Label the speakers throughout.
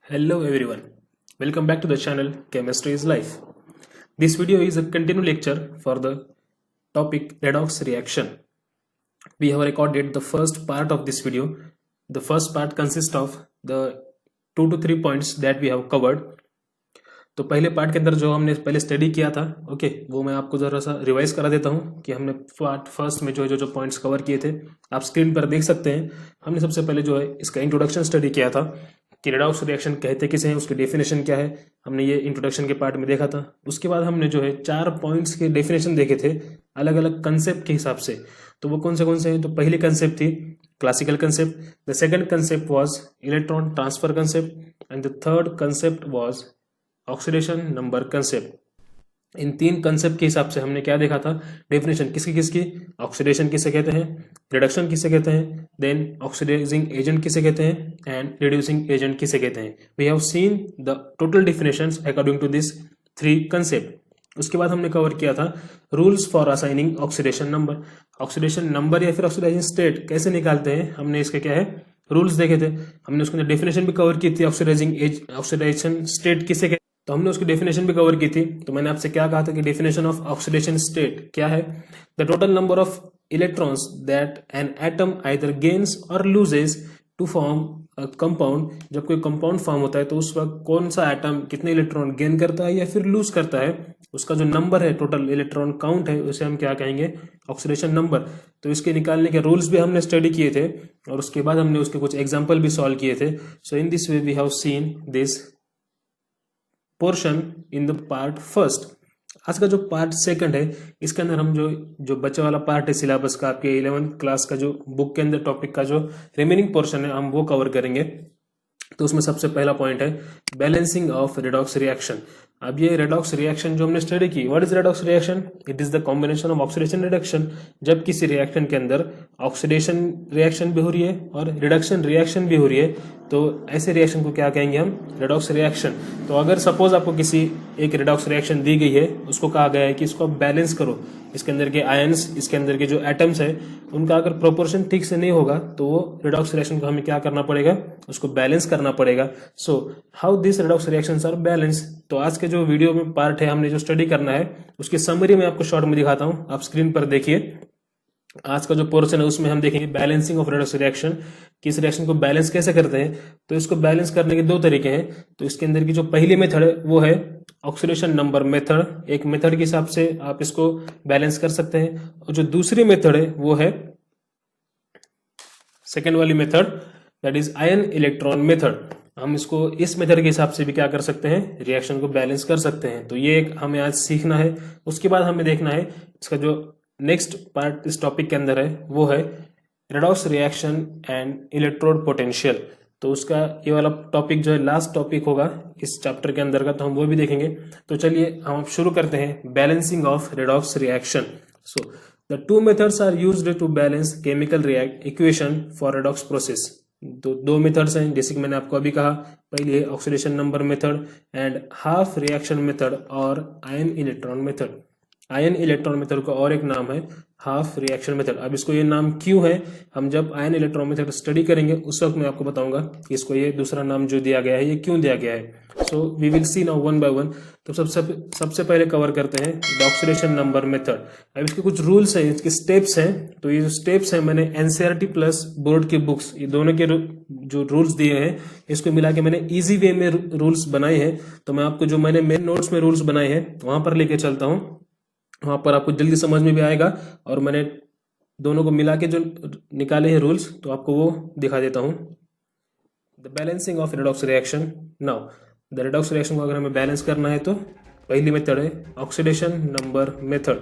Speaker 1: Hello everyone, welcome back to the channel Chemistry is Life. This video is a continued lecture for the topic redox reaction. We have recorded the first part of this video. The first part consists of the 2 to 3 points that we have covered. तो पहले part के अंदर जो हमने पहले study किया था वो मैं आपको जरा सा रिवाइज करा देता हूँ कि हमने पार्ट फर्स्ट में जो पॉइंट्स कवर किए थे आप स्क्रीन पर देख सकते हैं। हमने सबसे पहले जो है इसका इंट्रोडक्शन स्टडी किया था कि रेडॉक्स रिएक्शन कहते किसे हैं, उसकी डेफिनेशन क्या है, हमने ये इंट्रोडक्शन के पार्ट में देखा था। उसके बाद हमने जो है 4 पॉइंट्स के डेफिनेशन देखे थे अलग अलग कंसेप्ट के हिसाब से। तो वो कौन से हैं? तो पहली कंसेप्ट थी classical concept, the second concept was electron transfer concept and the third concept was oxidation number concept. In 3 concept के हिसाब से हमने क्या देखा था, डेफिनेशन किसकी, ऑक्सीडेशन किसे कहते हैं, रिडक्शन किसे कहते हैं, देन ऑक्सीडाइजिंग एजेंट किसे कहते हैं एंड रिड्यूसिंग एजेंट किसे कहते हैं। We have seen the total definitions according to this 3 concept. उसके बाद हमने कवर किया था rules for assigning oxidation number. Oxidation number या फिर ऑक्सीडाइजिंग स्टेट कैसे निकालते हैं, हमने इसके क्या है रूल्स देखे थे। हमने उसके अंदर डेफिनेशन भी कवर की थी, ऑक्सीडाइजेशन स्टेट किसे कहते हैं, तो हमने उसकी डेफिनेशन भी कवर की थी। तो मैंने आपसे क्या कहा था कि डेफिनेशन ऑफ ऑक्सीडेशन स्टेट क्या है, the total number of electrons that an atom either gains और लूजेस टू फॉर्म कंपाउंड। जब कोई कंपाउंड फॉर्म होता है तो उस वक्त कौन सा एटम कितने इलेक्ट्रॉन गेन करता है या फिर लूज करता है, उसका जो नंबर है टोटल इलेक्ट्रॉन काउंट है उसे हम क्या कहेंगे, ऑक्सीडेशन नंबर। तो इसके निकालने के रूल्स भी हमने स्टडी किए थे और उसके बाद हमने उसके कुछ एग्जाम्पल भी सॉल्व किए थे। So in this way we have seen this portion in the part first. आज का जो पार्ट सेकंड है इसके अंदर हम जो बच्चे वाला पार्ट है सिलेबस का, आपके 11th क्लास का जो बुक के अंदर टॉपिक का जो रिमेनिंग पोर्शन है हम वो कवर करेंगे। तो उसमें सबसे पहला पॉइंट है बैलेंसिंग ऑफ रेडॉक्स रिएक्शन। अब ये रेडॉक्स रिएक्शन जो हमने स्टडी की, what is redox reaction, it is the combination of oxidation reduction. जब किसी रिएक्शन के अंदर ऑक्सीडेशन रिएक्शन भी हो रही है और रिडक्शन रिएक्शन भी हो रही है तो ऐसे रिएक्शन को क्या कहेंगे हम, रेडॉक्स रिएक्शन। तो अगर सपोज आपको किसी एक रेडॉक्स रिएक्शन दी गई है, उसको कहा गया है कि इसको बैलेंस करो, इसके अंदर के आयंस, इसके अंदर के जो एटम्स है उनका अगर प्रोपोर्शन ठीक से नहीं होगा तो वो रेडॉक्स रिएक्शन को हमें क्या करना पड़ेगा, उसको बैलेंस करना पड़ेगा। So how this redox reactions are balance. तो आज के जो वीडियो में पार्ट है हमने जो स्टडी करना है उसकी समरी में आपको शॉर्ट में दिखाता हूं, आप स्क्रीन पर देखिए। आज का जो पोर्शन है उसमें हम देखेंगे बैलेंसिंग ऑफ रेडॉक्स रिएक्शन, कि इस रिएक्शन को बैलेंस कैसे करते हैं। तो इसको बैलेंस करने के 2 तरीके हैं। तो इसके अंदर की जो पहली मेथड है वो है ऑक्सीडेशन नंबर मेथड। एक मेथड के हिसाब से आप इसको बैलेंस कर सकते हैं और जो दूसरी मेथड है वो है सेकेंड वाली method, that is ion electron method. हम इसको इस मेथड के हिसाब से भी क्या कर सकते हैं, रिएक्शन को बैलेंस कर सकते हैं। तो ये एक हमें आज सीखना है। उसके बाद हमें देखना है इसका जो नेक्स्ट पार्ट इस टॉपिक के अंदर है वो है redox reaction and electrode potential. तो उसका ये वाला टॉपिक जो है लास्ट टॉपिक होगा इस चैप्टर के अंदर का, तो हम वो भी देखेंगे। तो चलिए हम शुरू करते हैं balancing of redox reaction. So the 2 methods are used to balance chemical react equation for redox process. तो 2 मेथड्स हैं जैसे कि मैंने आपको अभी कहा, पहले oxidation number method and half reaction method और ion electron method. Ion electron method का और एक नाम है हाफ रिएक्शन मेथड। अब इसको ये नाम क्यों है, हम जब आयन इलेक्ट्रॉन मेथड स्टडी करेंगे उस वक्त मैं आपको बताऊंगा कि इसको ये दूसरा नाम जो दिया गया है ये क्यों दिया गया है। So we will see now one by one. तो सबसे पहले कवर करते हैं द ऑक्सीडेशन नंबर मेथड। अब इसके कुछ रूल्स हैं, इसके स्टेप्स हैं। तो ये जो स्टेप्स हैं मैंने एनसीईआरटी प्लस बोर्ड की बुक्स, ये दोनों के जो रूल्स दिए हैं इसको मिला के मैंने इजी वे में रूल्स बनाए हैं। तो मैं आपको जो मैंने मेन नोट्स में रूल्स बनाए हैं वहां पर लेके चलता हूँ, वहां पर आपको जल्दी समझ में भी आएगा। और मैंने दोनों को मिला के जो निकाले हैं रूल्स तो आपको वो दिखा देता हूं। The balancing of redox reaction. Now the redox reaction को अगर हमें बैलेंस करना है तो पहली मेथड है ऑक्सीडेशन नंबर मेथड।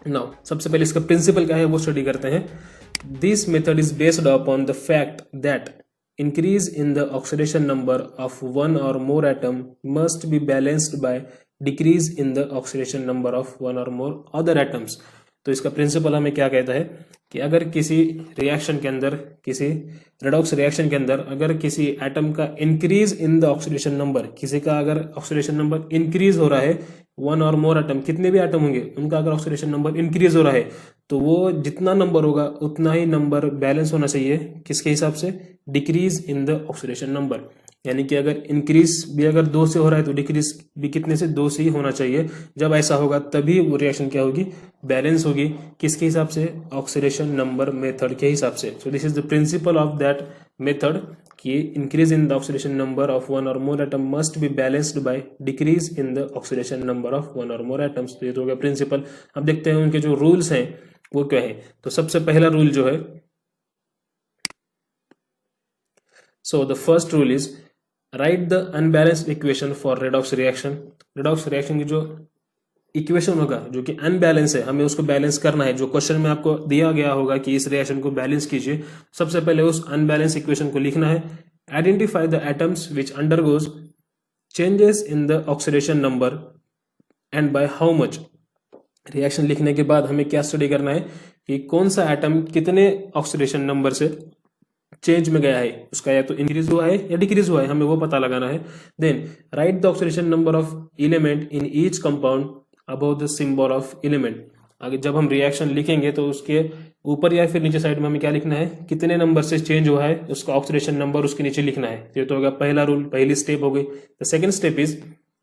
Speaker 1: नाउ सबसे पहले इसका प्रिंसिपल क्या है वो स्टडी करते हैं। This method is based upon the fact that increase in the oxidation number of one or more atom must be balanced by decrease in the oxidation number of one or more other atoms। तो इसका principal हमें क्या कहता है कि अगर किसी reaction के अंदर, किसी रेडॉक्स रिएक्शन के अंदर अगर किसी एटम का increase in the oxidation number, किसी का अगर ऑक्सीडेशन नंबर इंक्रीज हो रहा है, वन और मोर एटम, कितने भी एटम होंगे उनका अगर ऑक्सीडेशन नंबर इंक्रीज हो रहा है तो वो जितना नंबर होगा उतना ही नंबर बैलेंस होना चाहिए, किसके हिसाब से, decrease in the oxidation number. यानी कि अगर इंक्रीज भी अगर 2 से हो रहा है तो डिक्रीज भी कितने से, 2 से ही होना चाहिए। जब ऐसा होगा तभी वो रिएक्शन क्या होगी, बैलेंस होगी। किसके हिसाब से, ऑक्सीडेशन नंबर मेथड के हिसाब से। So this is the principle of that method कि increase in the oxidation number of one or more atom must be balanced by decrease in the oxidation number of one or more atoms. तो ये तो हो गया principal. अब देखते हैं उनके जो रूल्स हैं वो क्या है। तो सबसे पहला रूल जो है, so the first rule is right the unbalanced equation for redox reaction. Redox reaction की जो इक्वेशन होगा जो कि अनबैलेंस है, हमें उसको बैलेंस करना है। जो क्वेश्चन में आपको दिया गया होगा कि इस रिएक्शन को बैलेंस कीजिए, सबसे पहले उस अनबैलेंस इक्वेशन को लिखना है। Identify the atoms which undergoes changes in the oxidation number and by how much. Reaction लिखने के बाद हमें क्या स्टडी करना है कि कौन सा एटम कितने ऑक्सीडेशन नंबर से चेंज में गया है, उसका या तो इंक्रीज हुआ है या डिक्रीज हुआ है, हमें वो पता लगाना है। Then write the oxidation number of element in each compound above the symbol of element. आगे जब हम रिएक्शन लिखेंगे तो उसके ऊपर या फिर नीचे साइड में हमें क्या लिखना है, कितने नंबर से चेंज हुआ है उसका ऑक्सीडेशन नंबर उसके नीचे लिखना है। ये तो होगा पहला रूल, पहली स्टेप हो गई। The second step is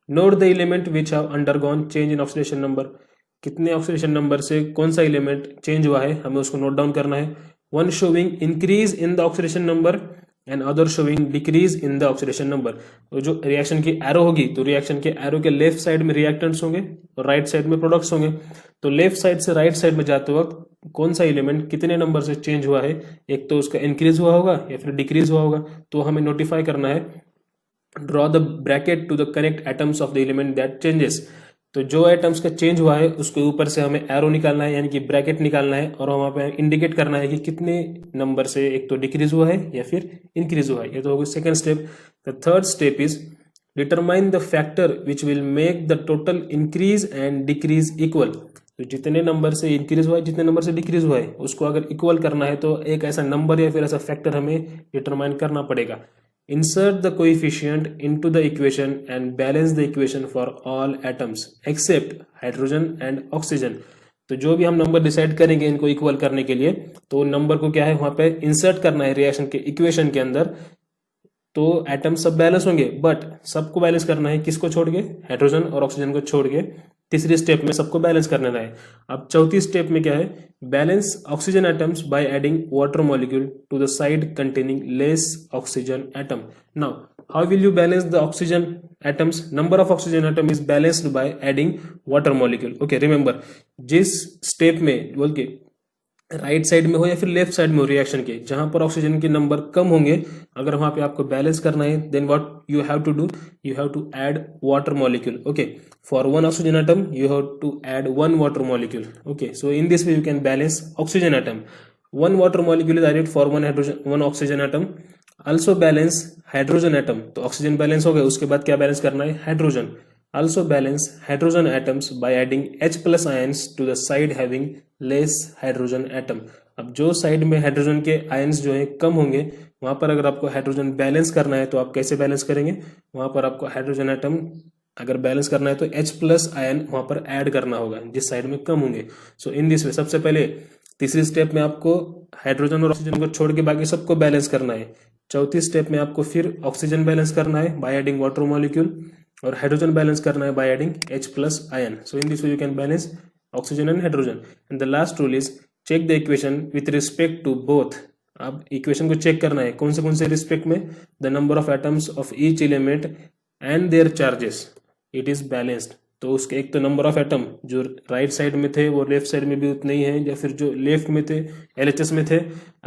Speaker 1: note the element which have undergone change in oxidation number. कितने ऑक्सीडेशन नंबर से कौन सा एलिमेंट चेंज हुआ है, हमें उसको नोट डाउन करना है। One showing increase in the oxidation number and other showing decrease in the oxidation number. तो जो रिएक्शन की एरो होगी तो रिएक्शन के एरो के लेफ्ट साइड में रिएक्टेंट्स होंगे और राइट साइड में प्रोडक्ट्स होंगे। तो लेफ्ट साइड से राइट साइड में जाते वक्त कौन सा एलिमेंट कितने नंबर से चेंज हुआ है, एक तो उसका इंक्रीज हुआ होगा या फिर डिक्रीज हुआ होगा, तो हमें नोटिफाई करना है। Draw the bracket to the correct atoms of the element that changes. तो जो एटम्स का चेंज हुआ है उसके ऊपर से हमें एरो निकालना है, यानी कि ब्रैकेट निकालना है, और वहां पे इंडिकेट करना है कि कितने नंबर से एक तो डिक्रीज हुआ है या फिर इंक्रीज हुआ है। ये तो होगा second step. The third step is determine the factor which will make the total increase and decrease equal. तो जितने नंबर से इंक्रीज हुआ है जितने नंबर से डिक्रीज हुआ है उसको अगर इक्वल करना है तो एक ऐसा नंबर या फिर ऐसा फैक्टर हमें डिटरमाइन करना पड़ेगा। Insert the coefficient into the equation and balance the equation for all atoms except hydrogen and oxygen। तो जो भी हम नंबर डिसाइड करेंगे इनको इक्वल करने के लिए, तो नंबर को क्या है वहां पे इंसर्ट करना है रिएक्शन के इक्वेशन के अंदर। तो एटम सब बैलेंस होंगे, बट सबको बैलेंस करना है किसको छोड़ के, हाइड्रोजन और ऑक्सीजन को छोड़ के। तीसरी स्टेप में सबको बैलेंस करना है। अब चौथी स्टेप में क्या है, balance oxygen atoms by adding water molecule to the side containing less oxygen atom. Now how will you balance the oxygen atoms, number of oxygen atom is balanced by adding water molecule. Okay, remember जिस step में बोल के right side में हो या फिर left side में हो रिएक्शन के, जहां पर ऑक्सीजन के नंबर कम होंगे, अगर वहां पे आपको बैलेंस करना है, then what you have to do, you have to add water molecule. Okay, for one oxygen atom you have to add one water molecule. Okay, so in this way you can balance oxygen atom. One water molecule is added for one oxygen atom. Also balance hydrogen atom. तो oxygen balance हो गया, उसके बाद क्या balance करना है, hydrogen. Also balance hydrogen atoms by adding H plus ions to the side having less hydrogen atom. अब जो साइड में हाइड्रोजन के आयंस जो है कम होंगे, वहां पर अगर आपको हाइड्रोजन बैलेंस करना है तो आप कैसे बैलेंस करेंगे, वहां पर आपको हाइड्रोजन एटम अगर बैलेंस करना है तो H प्लस आयन वहां पर ऐड करना होगा जिस साइड में कम होंगे। सो इन दिस वे सबसे पहले तीसरी स्टेप में आपको हाइड्रोजन और ऑक्सीजन को छोड़ के बाकी सबको बैलेंस करना है। चौथी स्टेप में आपको फिर ऑक्सीजन बैलेंस करना है बाय एडिंग वाटर मॉलिक्यूल, और हाइड्रोजन बैलेंस करना है by adding H plus ion. So in this way you can balance oxygen and hydrogen. And the last rule is check the equation with respect to both. अब equation को check करना है कौन से respect में, the number of atoms of each element and their charges, it is balanced. तो उसके एक तो नंबर ऑफ एटम जो राइट साइड में थे वो लेफ्ट साइड में भी उतने ही है, या फिर जो लेफ्ट में थे LHS में थे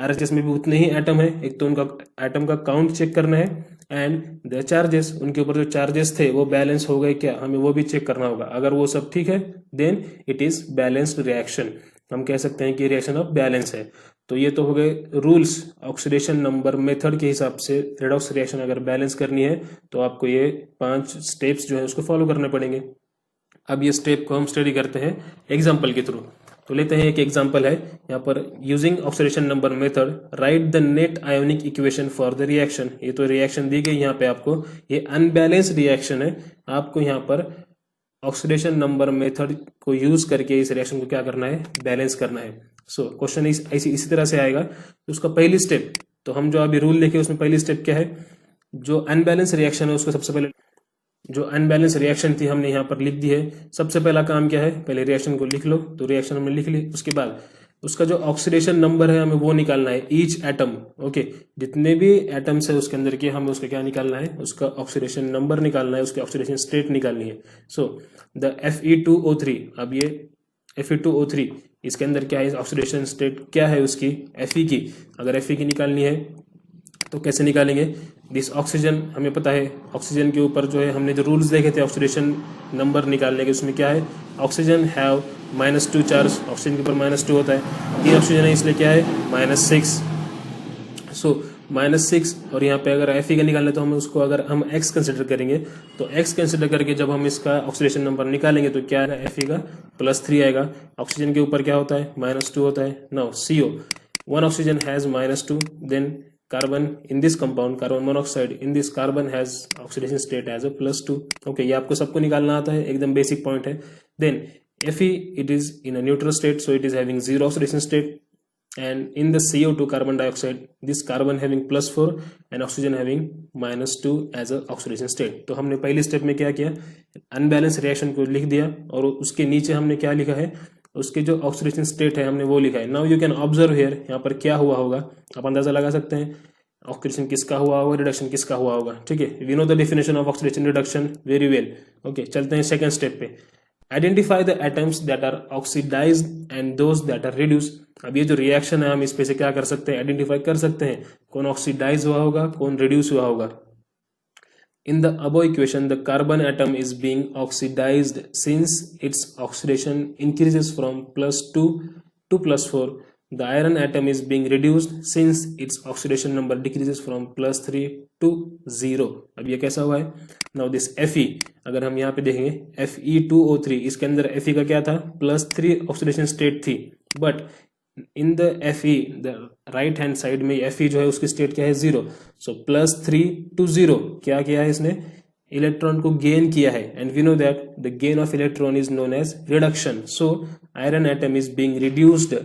Speaker 1: RHS में भी उतने ही एटम है। एक तो उनका एटम का काउंट चेक करना है, एंड द चार्जेस, उनके ऊपर जो चार्जेस थे वो बैलेंस हो गए क्या, हमें वो भी चेक करना होगा। अगर वो सब ठीक है then it is balanced reaction, हम कह सकते हैं कि रिएक्शन ऑफ बैलेंस है। तो ये तो हो गए रूल्स ऑक्सीडेशन नंबर मेथड के हिसाब से। रेडॉक्स रिएक्शन अगर बैलेंस करनी है तो आपको ये 5 स्टेप्स जो है उसको फॉलो करने पड़ेंगे। अब ये स्टेप को हम स्टडी करते हैं एग्जांपल के थ्रू। तो लेते हैं एक एग्जांपल है यहाँ पर, using oxidation number method right the net ionic equation for the reaction. ये तो रिएक्शन दी गई यहाँ पे आपको, ये अनबैलेंस्ड रिएक्शन है, आपको यहाँ पर ऑक्सीडेशन नंबर मेथड को यूज करके इस रिएक्शन को क्या करना है, बैलेंस करना है। सो क्वेश्चन इसी तरह से आएगा। तो उसका पहली स्टेप, तो हम जो अभी रूल देखे उसमें पहली स्टेप क्या है, जो अनबैलेंस रिएक्शन है उसको सबसे पहले, जो अनबैलेंस रिएक्शन थी हमने यहाँ पर लिख दी है। सबसे पहला काम क्या है, पहले रिएक्शन को लिख लो। तो रिएक्शन हमने लिख ली, उसके बाद उसका जो ऑक्सीडेशन नंबर है हमें वो निकालना है, ईच एटम। ओके, जितने भी एटम्स है उसके अंदर के हमें उसका क्या निकालना है, उसका ऑक्सीडेशन नंबर निकालना है, उसकी ऑक्सीडेशन स्टेट निकालनी है। सो द Fe2O3, अब ये Fe2O3 इसके अंदर क्या है, ऑक्सीडेशन स्टेट क्या है उसकी, Fe की। अगर Fe की निकालनी है तो कैसे निकालेंगे, दिस ऑक्सीजन, हमें पता है ऑक्सीजन के ऊपर जो है हमने जो रूल्स देखे थे ऑक्सीडेशन नंबर निकालने के, उसमें क्या है, ऑक्सीजन हैव -2 चार्ज, ऑक्सीजन के ऊपर -2 होता है, 3 ऑक्सीजन है इसलिए क्या है -6। सो -6, और यहाँ पे अगर Fe का निकालना है तो हम उसको अगर हम x कंसिडर करेंगे तो x कंसिडर करके जब हम इसका ऑक्सीडेशन नंबर निकालेंगे तो क्या आएगा, Fe का +3 आएगा। ऑक्सीजन के ऊपर क्या होता है, -2 होता है। Now CO, 1 oxygen has -2, then carbon in this compound, carbon monoxide in this carbon has oxidation state as a +2। Okay, ये आपको सबको निकालना आता है, एकदम बेसिक पॉइंट है। Then Fe, it is in a neutral state, so it is having 0 oxidation state, and in the CO2 carbon dioxide, this carbon having +4 and oxygen having -2 as a oxidation state। तो हमने पहली step में क्या किया, unbalance reaction को लिख दिया और उसके नीचे हमने क्या लिखा है, उसके जो ऑक्सीडेशन स्टेट है हमने वो लिखा है। Now you can observe here, यहाँ पर क्या हुआ होगा आप अंदाजा लगा सकते हैं, ऑक्सीडेशन किसका हुआ होगा, रिडक्शन किसका हुआ होगा। ठीक है, we know the definition of oxidation reduction very well. Okay, चलते हैं सेकंड स्टेप पे, identify the atoms that are oxidised and those that are reduced. अब ये जो रिएक्शन है हम इस पे से क्या कर सकते हैं, आइडेंटिफाई कर सकते हैं कौन ऑक्सीडाइज हुआ होगा, कौन रिड्यूस हुआ होगा। In the above equation, the carbon atom is being oxidized since its oxidation increases from +2 to +4. The iron atom is being reduced since its oxidation number decreases from +3 to 0. अब ये कैसा हुआ है, now this Fe, अगर हम यहाँ पे देखेंगे Fe2O3, इसके अंदर Fe का क्या था, +3 ऑक्सीडेशन स्टेट थी, but in the Fe, the right hand side में Fe जो है उसकी स्टेट क्या है, 0। सो +3 to 0 क्या किया है इसने, इलेक्ट्रॉन को गेन किया है, and we know that the gain of electron is known as reduction. So iron atom is being reduced,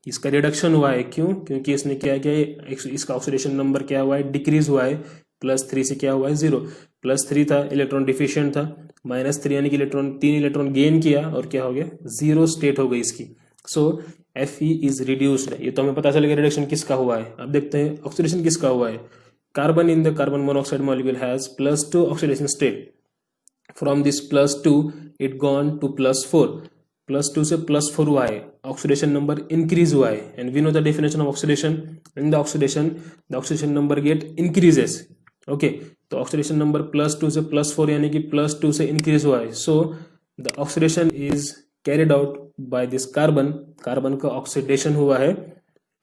Speaker 1: इसका रिडक्शन हुआ है, क्यों, क्योंकि इसने क्या किया, इसका ऑक्सीडेशन नंबर क्या हुआ है, डिक्रीज हुआ है, +3 से क्या हुआ है, 0। +3 था, इलेक्ट्रॉन डिफिशियंट था, -3 यानी कि इलेक्ट्रॉन 3 इलेक्ट्रॉन गेन किया और क्या हो गया, 0 स्टेट हो गई इसकी। सो Fe इज रिड्यूस्ड, ये तो हमें पता चलेगा रिडक्शन किसका हुआ है। अब देखते हैं ऑक्सीडेशन किसका हुआ है, carbon in the carbon monoxide molecule has +2 oxidation state, from this +2 it gone to +4, +2 से +4 हुआ है, ऑक्सीडेशन नंबर इंक्रीज हुआ है, and we know the definition of oxidation, in the oxidation number get increases. Okay, तो oxidation number +2 से +4 यानी कि +2 से इंक्रीज हुआ है। So the oxidation is carried out by this carbon, carbon का ऑक्सीडेशन हुआ है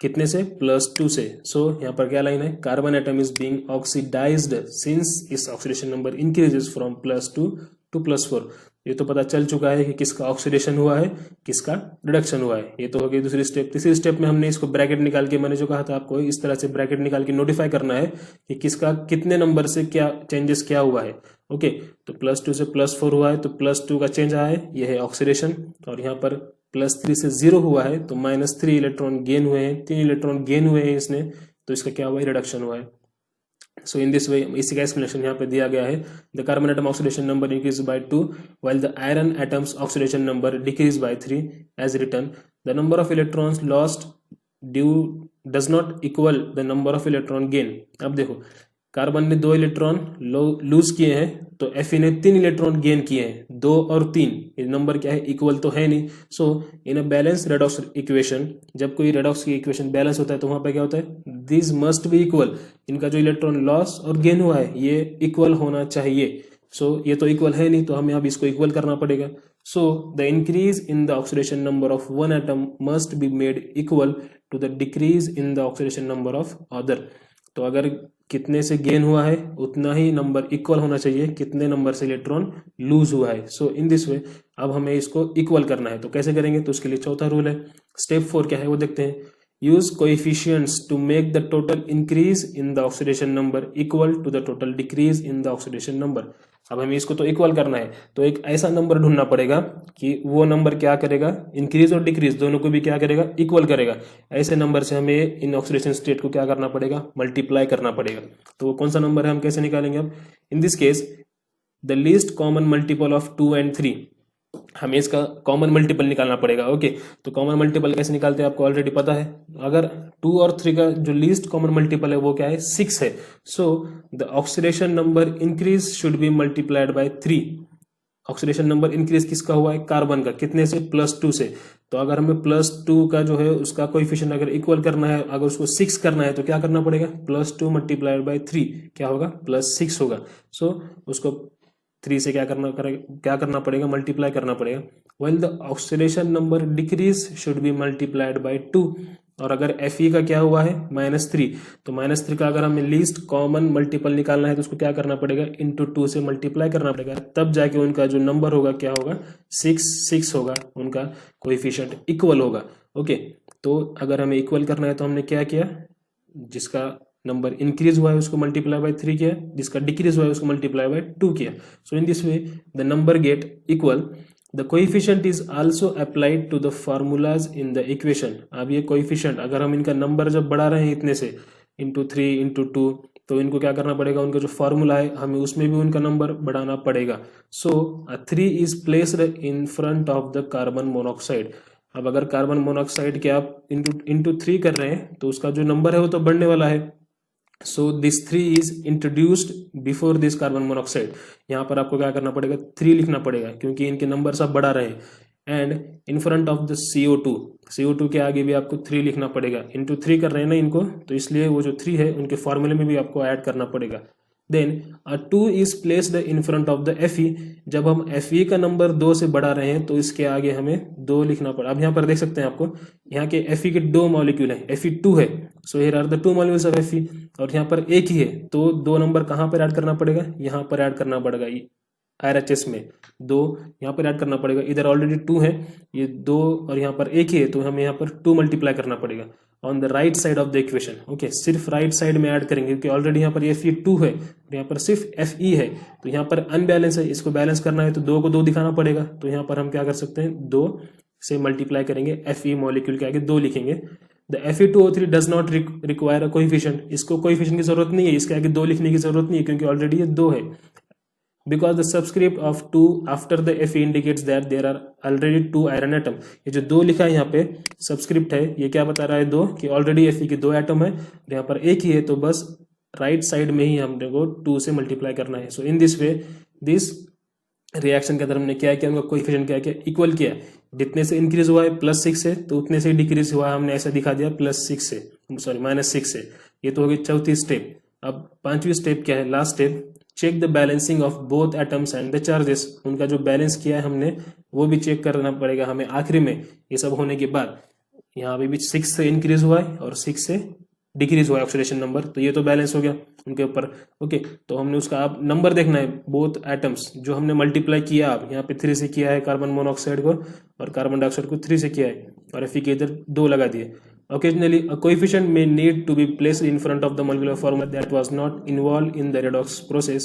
Speaker 1: कितने से, +2 से। सो यहाँ पर क्या लाइन है, carbon atom is being oxidised since its oxidation number increases from +2 to +4। ये तो पता चल चुका है कि किसका ऑक्सीडेशन हुआ है, किसका रिडक्शन हुआ है। ये तो हो गई दूसरी स्टेप। तीसरी स्टेप में हमने इसको ब्रैकेट निकाल के, मैंने जो कहा था आपको, इस तरह से ब्रैकेट निकाल के नोटिफाई करना है कि किसका कितने नंबर से क्या चेंजेस क्या हुआ है। ओके, तो +2 से +4 हुआ है तो +2 का चेंज आया है, ये है ऑक्सीडेशन, और यहाँ पर +3 से 0 हुआ है तो -3 इलेक्ट्रॉन गेन हुए हैं, 3 इलेक्ट्रॉन गेन हुए हैं इसने, तो इसका क्या हुआ है, रिडक्शन हुआ है। सो इन दिस वे, इसी का एक्सप्लेनेशन यहाँ पे दिया गया है, the carbon atom oxidation number increase by 2 while the iron atoms oxidation number decrease by 3 as written, the number of electrons lost due does not equal the number of electron gain। अब देखो, carbon ने 2 electron lose किए हैं तो Fe ने 3 electron gain किए हैं, 2 और 3, ये नंबर क्या है, इक्वल तो है नहीं। सो इन अ बैलेंस रेडॉक्स इक्वेशन, जब कोई रेडॉक्स की इक्वेशन बैलेंस होता है तो वहां पे क्या होता है, दिस मस्ट बी इक्वल, इनका जो इलेक्ट्रॉन लॉस और गेन हुआ है ये इक्वल होना चाहिए। सो ये तो इक्वल है नहीं तो हमें अब इसको इक्वल करना पड़ेगा। So the increase in the oxidation number of one atom must be made equal to the decrease in the oxidation number of other. तो अगर कितने से गेन हुआ है उतना ही नंबर इक्वल होना चाहिए कितने नंबर से इलेक्ट्रॉन लूज हुआ है। सो इन दिस वे अब हमें इसको इक्वल करना है, तो कैसे करेंगे, तो उसके लिए चौथा रूल है। स्टेप 4 क्या है वो देखते हैं, use coefficients to make the total increase in the oxidation number equal to the total decrease in the oxidation number. अब हमें इसको तो इक्वल करना है, तो एक ऐसा नंबर ढूंढना पड़ेगा कि वो नंबर क्या करेगा, इंक्रीज और डिक्रीज दोनों को भी क्या करेगा, इक्वल करेगा। ऐसे नंबर से हमें इन ऑक्सीडेशन स्टेट को क्या करना पड़ेगा, मल्टीप्लाई करना पड़ेगा। तो वो कौन सा नंबर है, हम कैसे निकालेंगे अब? In this case the least common multiple of 2 and 3, हमें इसका कॉमन मल्टीपल निकालना पड़ेगा। ओके, तो कॉमन मल्टीपल कैसे निकालते हैं आपको ऑलरेडी पता है। अगर 2 और 3 का जो लीस्ट कॉमन मल्टीपल है वो क्या है, 6 है। So the oxidation number increase should be multiplied by 3। Oxidation number increase किसका हुआ है, कार्बन का, कितने से, +2 से। तो अगर हमें +2 का जो है उसका कोएफिशिएंट अगर इक्वल करना है, अगर उसको 6 करना है, तो क्या करना पड़ेगा, +2 मल्टीप्लाइड बाय 3 क्या होगा, +6 होगा। सो उसको 3 से क्या करना पड़ेगा, मल्टीप्लाई करना पड़ेगा। Well the oxidation number decrease should be multiplied by 2। और अगर Fe का क्या हुआ है, -3, तो -3 का अगर हमें लीस्ट कॉमन मल्टीपल निकालना है तो उसको क्या करना पड़ेगा, इंटू 2 से मल्टीप्लाई करना पड़ेगा, तब जाके उनका जो नंबर होगा क्या होगा, 6 होगा, उनका कोएफिशिएंट इक्वल होगा। ओके, तो अगर हमें इक्वल करना है तो हमने क्या किया, जिसका नंबर इंक्रीज हुआ है उसको मल्टीप्लाई बाय 3 किया, जिसका डिक्रीज हुआ है उसको मल्टीप्लाई बाय 2 किया। So in this way the number get equal. The coefficient is also applied to the formulas in the equation. अब ये कोएफिशिएंट अगर हम इनका नंबर जब बढ़ा रहे हैं इतने से, इंटू 3 इंटू 2, तो इनको क्या करना पड़ेगा, उनका जो फॉर्मूला है हमें उसमें भी उनका नंबर बढ़ाना पड़ेगा। सो 3 is placed in front of the carbon monoxide. अब अगर कार्बन मोनोऑक्साइड के आप इंटू 3 कर रहे हैं तो उसका जो नंबर है वो तो बढ़ने वाला है। So this 3 is introduced before this carbon monoxide. यहाँ पर आपको क्या करना पड़ेगा, 3 लिखना पड़ेगा क्योंकि इनके नंबर सब बढ़ा रहे हैं। And in front of the CO2 के आगे भी आपको 3 लिखना पड़ेगा, इंटू 3 कर रहे हैं ना इनको, तो इसलिए वो जो 3 है उनके फॉर्मूले में भी आपको ऐड करना पड़ेगा। Then 2 is placed in front of the Fe। जब हम Fe का नंबर 2 से बढ़ा रहे हैं तो इसके आगे हमें 2 लिखना पड़ा। अब यहाँ पर देख सकते हैं आपको, यहाँ के Fe के 2 मॉलिक्यूल है, Fe2 है, so here are the 2 molecules of Fe, और यहाँ पर एक ही है, तो 2 नंबर कहाँ पर ऐड करना पड़ेगा, यहाँ पर ऐड करना पड़ेगा, RHS में 2 यहाँ पर ऐड करना पड़ेगा। इधर ऑलरेडी 2 है, ये 2 और यहाँ पर एक ही है, तो हमें यहाँ पर 2 मल्टीप्लाई करना पड़ेगा on the right side of the equation. Okay, सिर्फ राइट साइड में ऐड करेंगे क्योंकि ऑलरेडी यहाँ पर Fe2 है और यहाँ पर सिर्फ Fe है, तो यहाँ पर अनबैलेंस है, इसको बैलेंस करना है तो 2 को 2 दिखाना पड़ेगा। तो यहाँ पर हम क्या कर सकते हैं, 2 से मल्टीप्लाई करेंगे, Fe मॉलिक्यूल के आगे 2 लिखेंगे। The Fe2O3 does not require a coefficient. इसको कोएफिशिएंट की जरूरत नहीं है, इसके आगे 2 लिखने की जरूरत नहीं है क्योंकि ऑलरेडी ये 2 है। Because the subscript of 2 after the Fe indicates that there are already 2 iron atom। ये जो 2 लिखा है यहाँ पे सबस्क्रिप्ट है, ये क्या बता रहा है, 2, कि ऑलरेडी Fe के 2 एटम है और यहाँ पर एक ही है, तो बस राइट साइड में ही हमने को 2 से मल्टीप्लाई करना है। So in this way this reaction के अंदर हमने क्या किया, उनका कोएफिशिएंट क्या किया, इक्वल किया। जितने से इंक्रीज हुआ है +6 से, तो उतने से डिक्रीज हुआ है, हमने ऐसा दिखा दिया +6 से, सॉरी -6 से। ये तो होगी चौथी स्टेप। अब 5वीं स्टेप क्या है, last step, check the balancing of both atoms and the charges. उनका जो बैलेंस किया है हमने वो भी चेक करना पड़ेगा हमें आखिरी में। ये सब होने के बाद यहाँ पे भी 6 से इंक्रीज हुआ है और 6 से डिक्रीज हुआ है ऑक्सीडेशन नंबर, तो ये तो बैलेंस हो गया उनके ऊपर। ओके, तो हमने उसका आप नंबर देखना है, बोथ एटम्स जो हमने मल्टीप्लाई किया, आप यहाँ पे 3 से किया है कार्बन मोनोऑक्साइड को, और कार्बन डाइऑक्साइड को 3 से किया है, और Fe के इधर 2 लगा दिए। Occasionally, a coefficient may need to be placed in front of the molecular formula that was not involved in the redox process.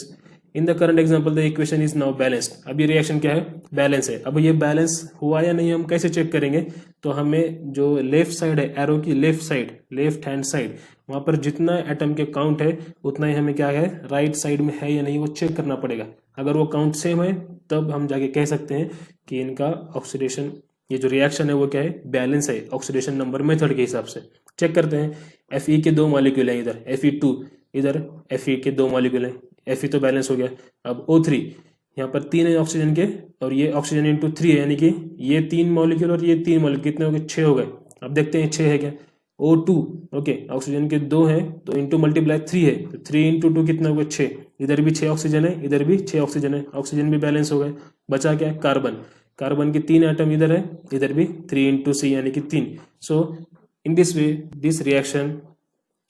Speaker 1: In the current example, the equation is now balanced. अब ये reaction क्या है, balance है। अब ये balance हुआ या नहीं हम कैसे चेक करेंगे, तो हमें जो लेफ्ट साइड है, एरो की left side, left hand side, वहां पर जितना एटम के काउंट है उतना ही हमें क्या है, राइट साइड में है या नहीं वो चेक करना पड़ेगा। अगर वो काउंट सेम है तब हम जाके कह सकते हैं कि इनका ऑक्सीडेशन, ये जो रिएक्शन है वो क्या है, बैलेंस है ऑक्सीडेशन नंबर मेथड के हिसाब से। चेक करते हैं, Fe के 2 मॉलिक्यूल हैं इधर, Fe2 इधर, Fe के 2 मॉलिक्यूल हैं, Fe तो बैलेंस हो गया। अब O3 यहाँ पर 3 है ऑक्सीजन के, और ये ऑक्सीजन इंटू 3 है, यानी कि ये 3 मॉलिक्यूल और ये 3 मॉलिक्यूल कितने हो गए, 6 हो गए। अब देखते हैं 6 है क्या। O2 ओके, ऑक्सीजन के 2 हैं तो इंटू मल्टीप्लाई 3 है, तो 3 इंटू 2 कितना हो गया, 6। इधर भी 6 ऑक्सीजन है, इधर भी 6 ऑक्सीजन है, ऑक्सीजन भी बैलेंस हो गए। बचा क्या, कार्बन। कार्बन के 3 एटम इधर है, इधर भी 3 इंटू C यानी कि 3। So in this way this reaction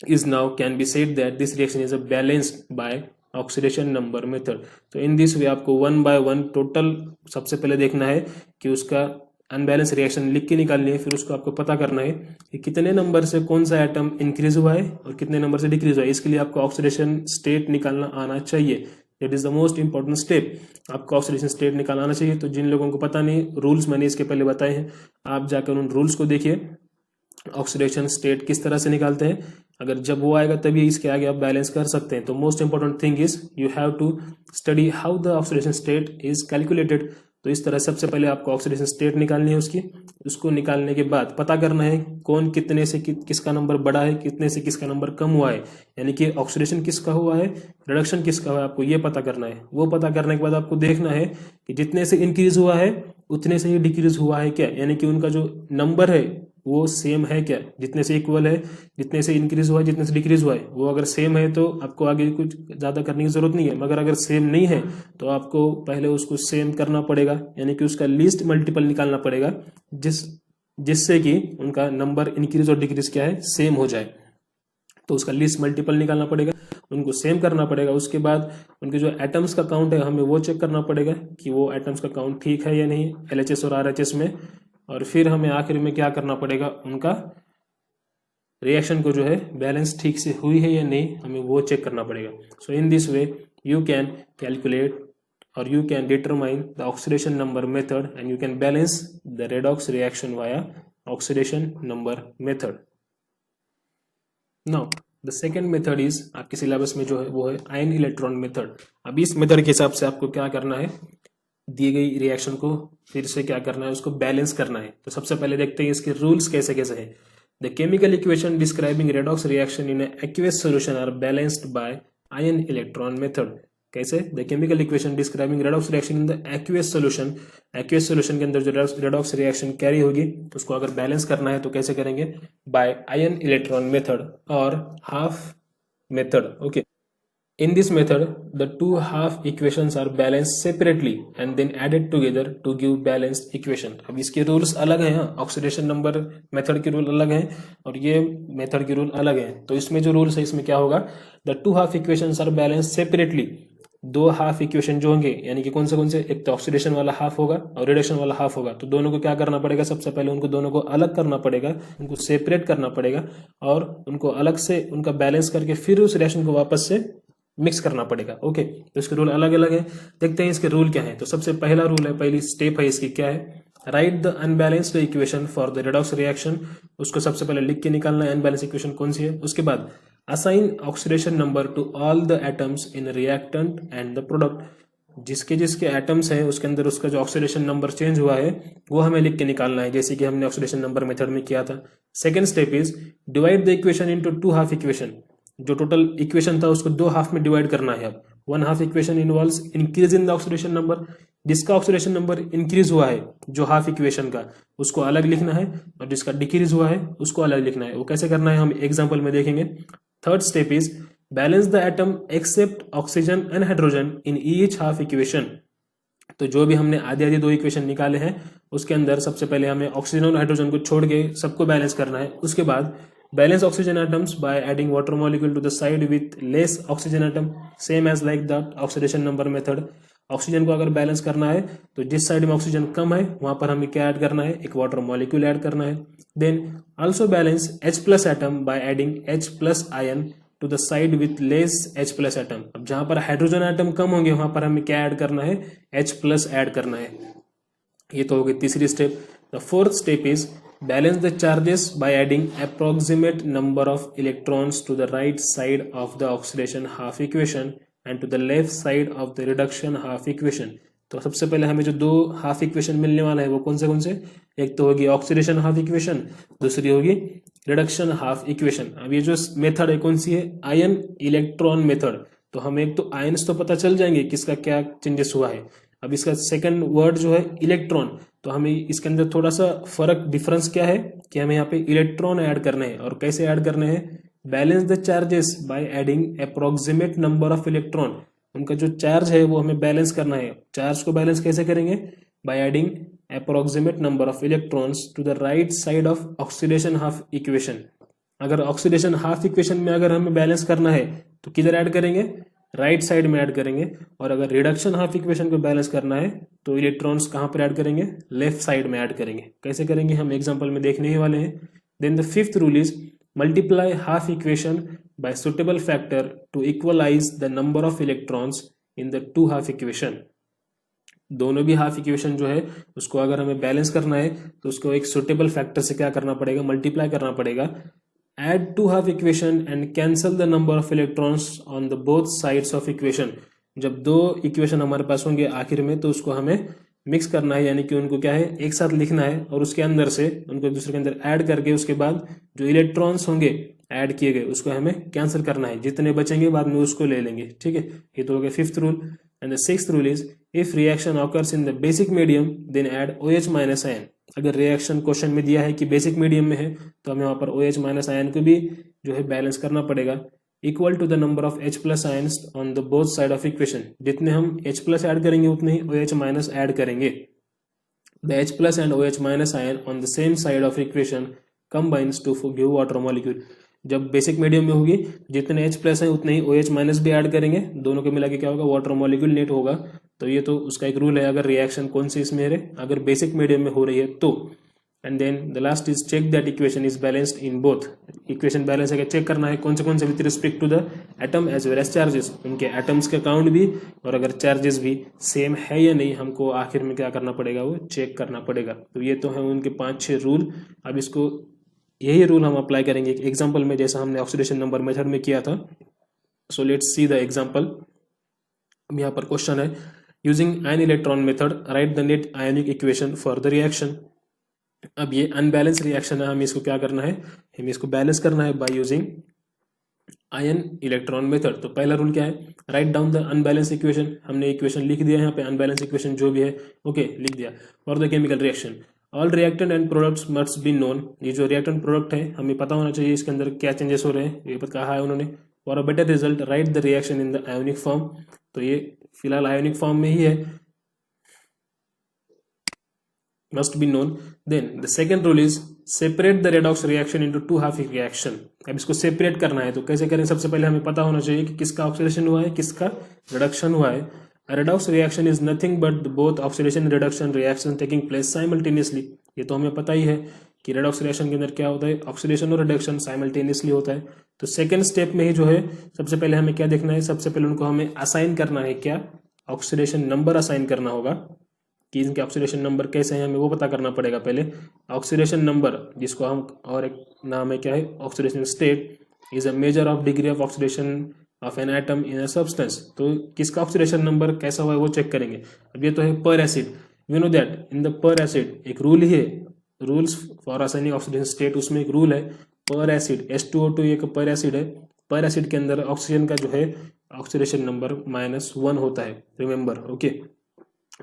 Speaker 1: is now can be said that this reaction is a balanced by oxidation number method. तो इन दिस वे आपको 1 by 1 टोटल सबसे पहले देखना है कि उसका अनबैलेंस रिएक्शन लिख के निकालनी है, फिर उसको आपको पता करना है कि कितने नंबर से कौन सा एटम इंक्रीज हुआ है और कितने नंबर से डिक्रीज हुआ है। इसके लिए आपको ऑक्सीडेशन स्टेट निकालना आना चाहिए। That is the most important step. आपको ऑक्सीडेशन स्टेट निकालना आना चाहिए। तो जिन लोगों को पता नहीं, रूल्स मैंने इसके पहले बताए हैं, आप जाकर उन रूल्स को देखिए, ऑक्सीडेशन स्टेट किस तरह से निकालते हैं। अगर जब वो आएगा तभी इसके आगे आप बैलेंस कर सकते हैं। तो most important thing is you have to study how the oxidation state is calculated. तो इस तरह सबसे पहले आपको ऑक्सीडेशन स्टेट निकालनी है उसको निकालने के बाद पता करना है कौन कितने से किसका नंबर बड़ा है, कितने से किसका नंबर कम हुआ है, यानी कि ऑक्सीडेशन किसका हुआ है, रिडक्शन किसका हुआ है, आपको ये पता करना है। वो पता करने के बाद आपको देखना है कि जितने से इंक्रीज हुआ है उतने से ही डिक्रीज हुआ है क्या, यानी कि उनका जो नंबर है वो सेम है क्या, जितने से इक्वल है, जितने से इंक्रीज हुआ है, जितने से डिक्रीज हुआ है, वो अगर सेम है तो आपको आगे कुछ ज्यादा करने की जरूरत नहीं है। मगर अगर सेम नहीं है तो आपको पहले उसको सेम करना पड़ेगा, यानी कि उसका लीस्ट मल्टीपल निकालना पड़ेगा जिससे कि उनका नंबर इंक्रीज और डिक्रीज क्या है, सेम हो जाए। तो उसका लीस्ट मल्टीपल निकालना पड़ेगा, उनको सेम करना पड़ेगा। उसके बाद उनके जो एटम्स का काउंट है हमें वो चेक करना पड़ेगा कि वो एटम्स का काउंट ठीक है या नहीं LHS और RHS में। और फिर हमें आखिर में क्या करना पड़ेगा, उनका रिएक्शन को जो है बैलेंस ठीक से हुई है या नहीं, हमें वो चेक करना पड़ेगा। So in this way you can calculate or you can determine the oxidation number method and you can balance the redox reaction via oxidation number method. Now the second method is आपके syllabus में जो है वो है ion electron method. अब इस method के हिसाब से आपको क्या करना है, दी गई रिएक्शन को फिर से क्या करना है, उसको बैलेंस करना है। तो सबसे पहले देखते हैं इसके रूल्स कैसे कैसे हैं। The chemical equation describing redox reaction in aqueous solution are balanced by ion electron method. कैसे? The chemical equation describing redox reaction in the aqueous solution, aqueous solution के अंदर जो रेडॉक्स रिएक्शन कैरी होगी उसको अगर बैलेंस करना है तो कैसे करेंगे, बाय आयन इलेक्ट्रॉन मेथड और half method. Okay, in this method the two half equations are balanced separately and then added together to give balanced equation। अब इसके रूल्स अलग हैं, ऑक्सीडेशन नंबर मेथड के रूल अलग हैं और ये मेथड के रूल अलग हैं। तो इसमें जो रूल्स है इसमें क्या होगा, the two half equations are balanced separately. दो हाफ इक्वेशन जो होंगे यानी कि कौन से, एक तो ऑक्सीडेशन वाला हाफ होगा और रिडक्शन वाला हाफ होगा। तो दोनों को क्या करना पड़ेगा, सबसे पहले उनको दोनों को अलग करना पड़ेगा, उनको सेपरेट करना पड़ेगा और उनको अलग से उनका बैलेंस करके फिर उस रिएक्शन को वापस से मिक्स करना पड़ेगा। ओके, तो इसके रूल अलग अलग है। देखते हैं इसके रूल क्या है। तो सबसे पहला रूल है, पहली स्टेप है इसकी, क्या है, right the unbalanced equation for the redox reaction. उसको सबसे पहले लिख के निकालना है अनबैलेंस इक्वेशन कौन सी है। उसके बाद assign oxidation number two all the atoms in reactant and the product. जिसके जिसके एटम्स हैं उसके अंदर उसका जो ऑक्सीडेशन नंबर चेंज हुआ है वो हमें लिख के निकालना है, जैसे कि हमने ऑक्सीडेशन नंबर मेथड में किया था। Second step is divide the equation into two half equation. जो टोटल इक्वेशन था उसको दो हाफ में डिवाइड करना है। अब one half equation involves increase in the oxidation number. जिसका ऑक्सीडेशन नंबर इंक्रीज हुआ है जो हाफ इक्वेशन का, उसको अलग लिखना है और जिसका डिक्रीज हुआ है उसको अलग लिखना है। वो कैसे करना है हम एग्जांपल में देखेंगे। Third step is balance the atom except oxygen and hydrogen in each half equation. तो जो भी हमने आधे आधे दो इक्वेशन निकाले हैं उसके अंदर सबसे पहले हमें ऑक्सीजन और हाइड्रोजन को छोड़ के सबको बैलेंस करना है। उसके बाद balance oxygen atoms by adding water molecule to the side with less oxygen atom, same as like the oxidation number method। Oxygen को अगर बैलेंस करना है तो जिस साइड में ऑक्सीजन कम है वहां पर हमें क्या ऐड करना है, एक वाटर मॉलिक्यूल ऐड करना है। Then also balance H+ atom by adding H+ ion to the side with less H+ atom. अब जहां पर हाइड्रोजन एटम कम होंगे वहां पर हमें क्या ऐड करना है, H+ ऐड करना है। ये तो हो गई तीसरी step. The fourth step is balance the charges by adding approximate number of electrons to the right side of the oxidation half equation and to the left side of the reduction half equation। तो सबसे पहले हमें जो दो half equation मिलने वाला है वो कौन से, एक तो होगी ऑक्सीडेशन हाफ इक्वेशन, दूसरी होगी रिडक्शन हाफ इक्वेशन। अब ये जो मेथड है कौन सी है, आयन इलेक्ट्रॉन मेथड। तो हमें एक तो आयन्स तो पता चल जाएंगे किसका क्या चेंजेस हुआ है। अब इसका सेकंड वर्ड जो है इलेक्ट्रॉन, तो हमें इसके अंदर थोड़ा सा फर्क डिफरेंस क्या है कि हमें यहाँ पे इलेक्ट्रॉन ऐड करने हैं। और कैसे ऐड करने हैं, balance the charges bye adding approximate number of electron. उनका जो चार्ज है वो हमें बैलेंस करना है। चार्ज को बैलेंस कैसे करेंगे, by adding approximate number of electrons to the right side of oxidation half equation. अगर ऑक्सीडेशन हाफ इक्वेशन में अगर हमें बैलेंस करना है तो किधर ऐड करेंगे, राइट साइड में ऐड करेंगे, और अगर रिडक्शन हाफ इक्वेशन को बैलेंस करना है तो इलेक्ट्रॉन्स कहाँ पर ऐड करेंगे, लेफ्ट साइड में ऐड करेंगे। कैसे करेंगे हम एग्जाम्पल में देखने ही वाले हैं। Then the fifth rule is multiply half equation by suitable factor to equalise the number of electrons in the two half equation. दोनों भी हाफ इक्वेशन जो है उसको अगर हमें बैलेंस करना है तो उसको एक सुटेबल फैक्टर से क्या करना पड़ेगा, मल्टीप्लाई करना पड़ेगा। add two half equation and cancel the number of electrons on the both sides of equation। जब दो इक्वेशन हमारे पास होंगे आखिर में तो उसको हमें मिक्स करना है, यानी कि उनको क्या है एक साथ लिखना है और उसके अंदर से उनको दूसरे के अंदर ऐड करके उसके बाद जो इलेक्ट्रॉन्स होंगे ऐड किए गए उसको हमें कैंसिल करना है, जितने बचेंगे बाद में उसको ले लेंगे। ठीक है, ये तो हो गया fifth rule. And the sixth rule is if reaction occurs in the basic medium then add OH minus ion. अगर रिएक्शन क्वेश्चन में दिया है कि बेसिक मीडियम में है तो हमें वहां पर OH माइनस आयन को भी जो है बैलेंस करना पड़ेगा, equal to the number of H plus ions on the both side of equation. जितने हम H प्लस ऐड करेंगे उतने ही OH माइनस ऐड करेंगे। The H plus and OH minus ion on the same side of equation combines to give water molecule. जब basic medium में होगी जितने H प्लस है उतने ही OH माइनस भी ऐड करेंगे, दोनों को मिला के क्या होगा, वाटर मॉलिक्यूल नेट होगा। तो ये तो उसका एक रूल है अगर रिएक्शन कौन सी इसमें है, अगर बेसिक मीडियम में हो रही है तो। And then the last is check that equation is balanced in both. Equation balance है, चेक करना है कौन से with respect to the atom as well as charges, उनके एटम्स के काउंट भी और अगर चार्जेस भी सेम है या नहीं, हमको आखिर में क्या करना पड़ेगा, वो चेक करना पड़ेगा। तो ये तो है उनके 5-6 रूल। अब इसको यही रूल हम अप्लाई करेंगे एग्जाम्पल में, जैसा हमने ऑक्सीडेशन नंबर मेथड में किया था। So let's see the example. यहाँ पर क्वेश्चन है using ion electron method right the net ionic equation for the reaction. अब ये अनबैलेंस रिएक्शन है, हमें इसको क्या करना है, हमें इसको बैलेंस करना है by using ion electron method. तो पहला रूल क्या है, write down the unbalance equation. हमने इक्वेशन लिख दिया यहाँ पे, अनबैलेंस इक्वेशन जो भी है ओके लिख दिया। For the chemical reaction all reactant and products must be known. ये जो रिएक्टेंट प्रोडक्ट है हमें पता होना चाहिए इसके अंदर क्या चेंजेस हो रहे हैं, ये कहा है उन्होंने। For a better result right the reaction in the ionic form. तो ये फिलहाल आयोनिक फॉर्म में ही है, must be known। then the second rule is separate the redox reaction into two half reaction। अब इसको सेपरेट करना है तो कैसे करें, सबसे पहले हमें पता होना चाहिए कि किसका ऑक्सीडेशन हुआ है किसका रिडक्शन हुआ है। A redox reaction is nothing but both oxidation and reduction reaction taking place simultaneously। ये तो हमें पता ही है कि रेडॉक्स रिएक्शन के अंदर क्या होता है, ऑक्सीडेशन और रिडक्शन साइमल्टेनियसली होता है। तो सेकेंड स्टेप में ही जो है सबसे पहले हमें क्या देखना है, सबसे पहले उनको हमें असाइन करना है, क्या ऑक्सीडेशन नंबर असाइन करना होगा। कि इनके ऑक्सीडेशन नंबर कैसे हैं हमें वो पता करना पड़ेगा पहले। ऑक्सीडेशन नंबर जिसको हम और एक नाम है क्या है, oxidation state is a measure of degree of oxidation of an atom in a substance. तो किसका ऑक्सीडेशन नंबर कैसा हुआ है वो चेक करेंगे। अब ये तो है पर acid, you know that in the पर एसिड एक रूल ही है, rules for assigning oxidation state, उसमें एक रूल है पर एसिड H2O2 एक पर एसिड है। पर एसिड के अंदर ऑक्सीजन का जो है ऑक्सीडेशन नंबर -1 होता है, रिमेंबर ओके।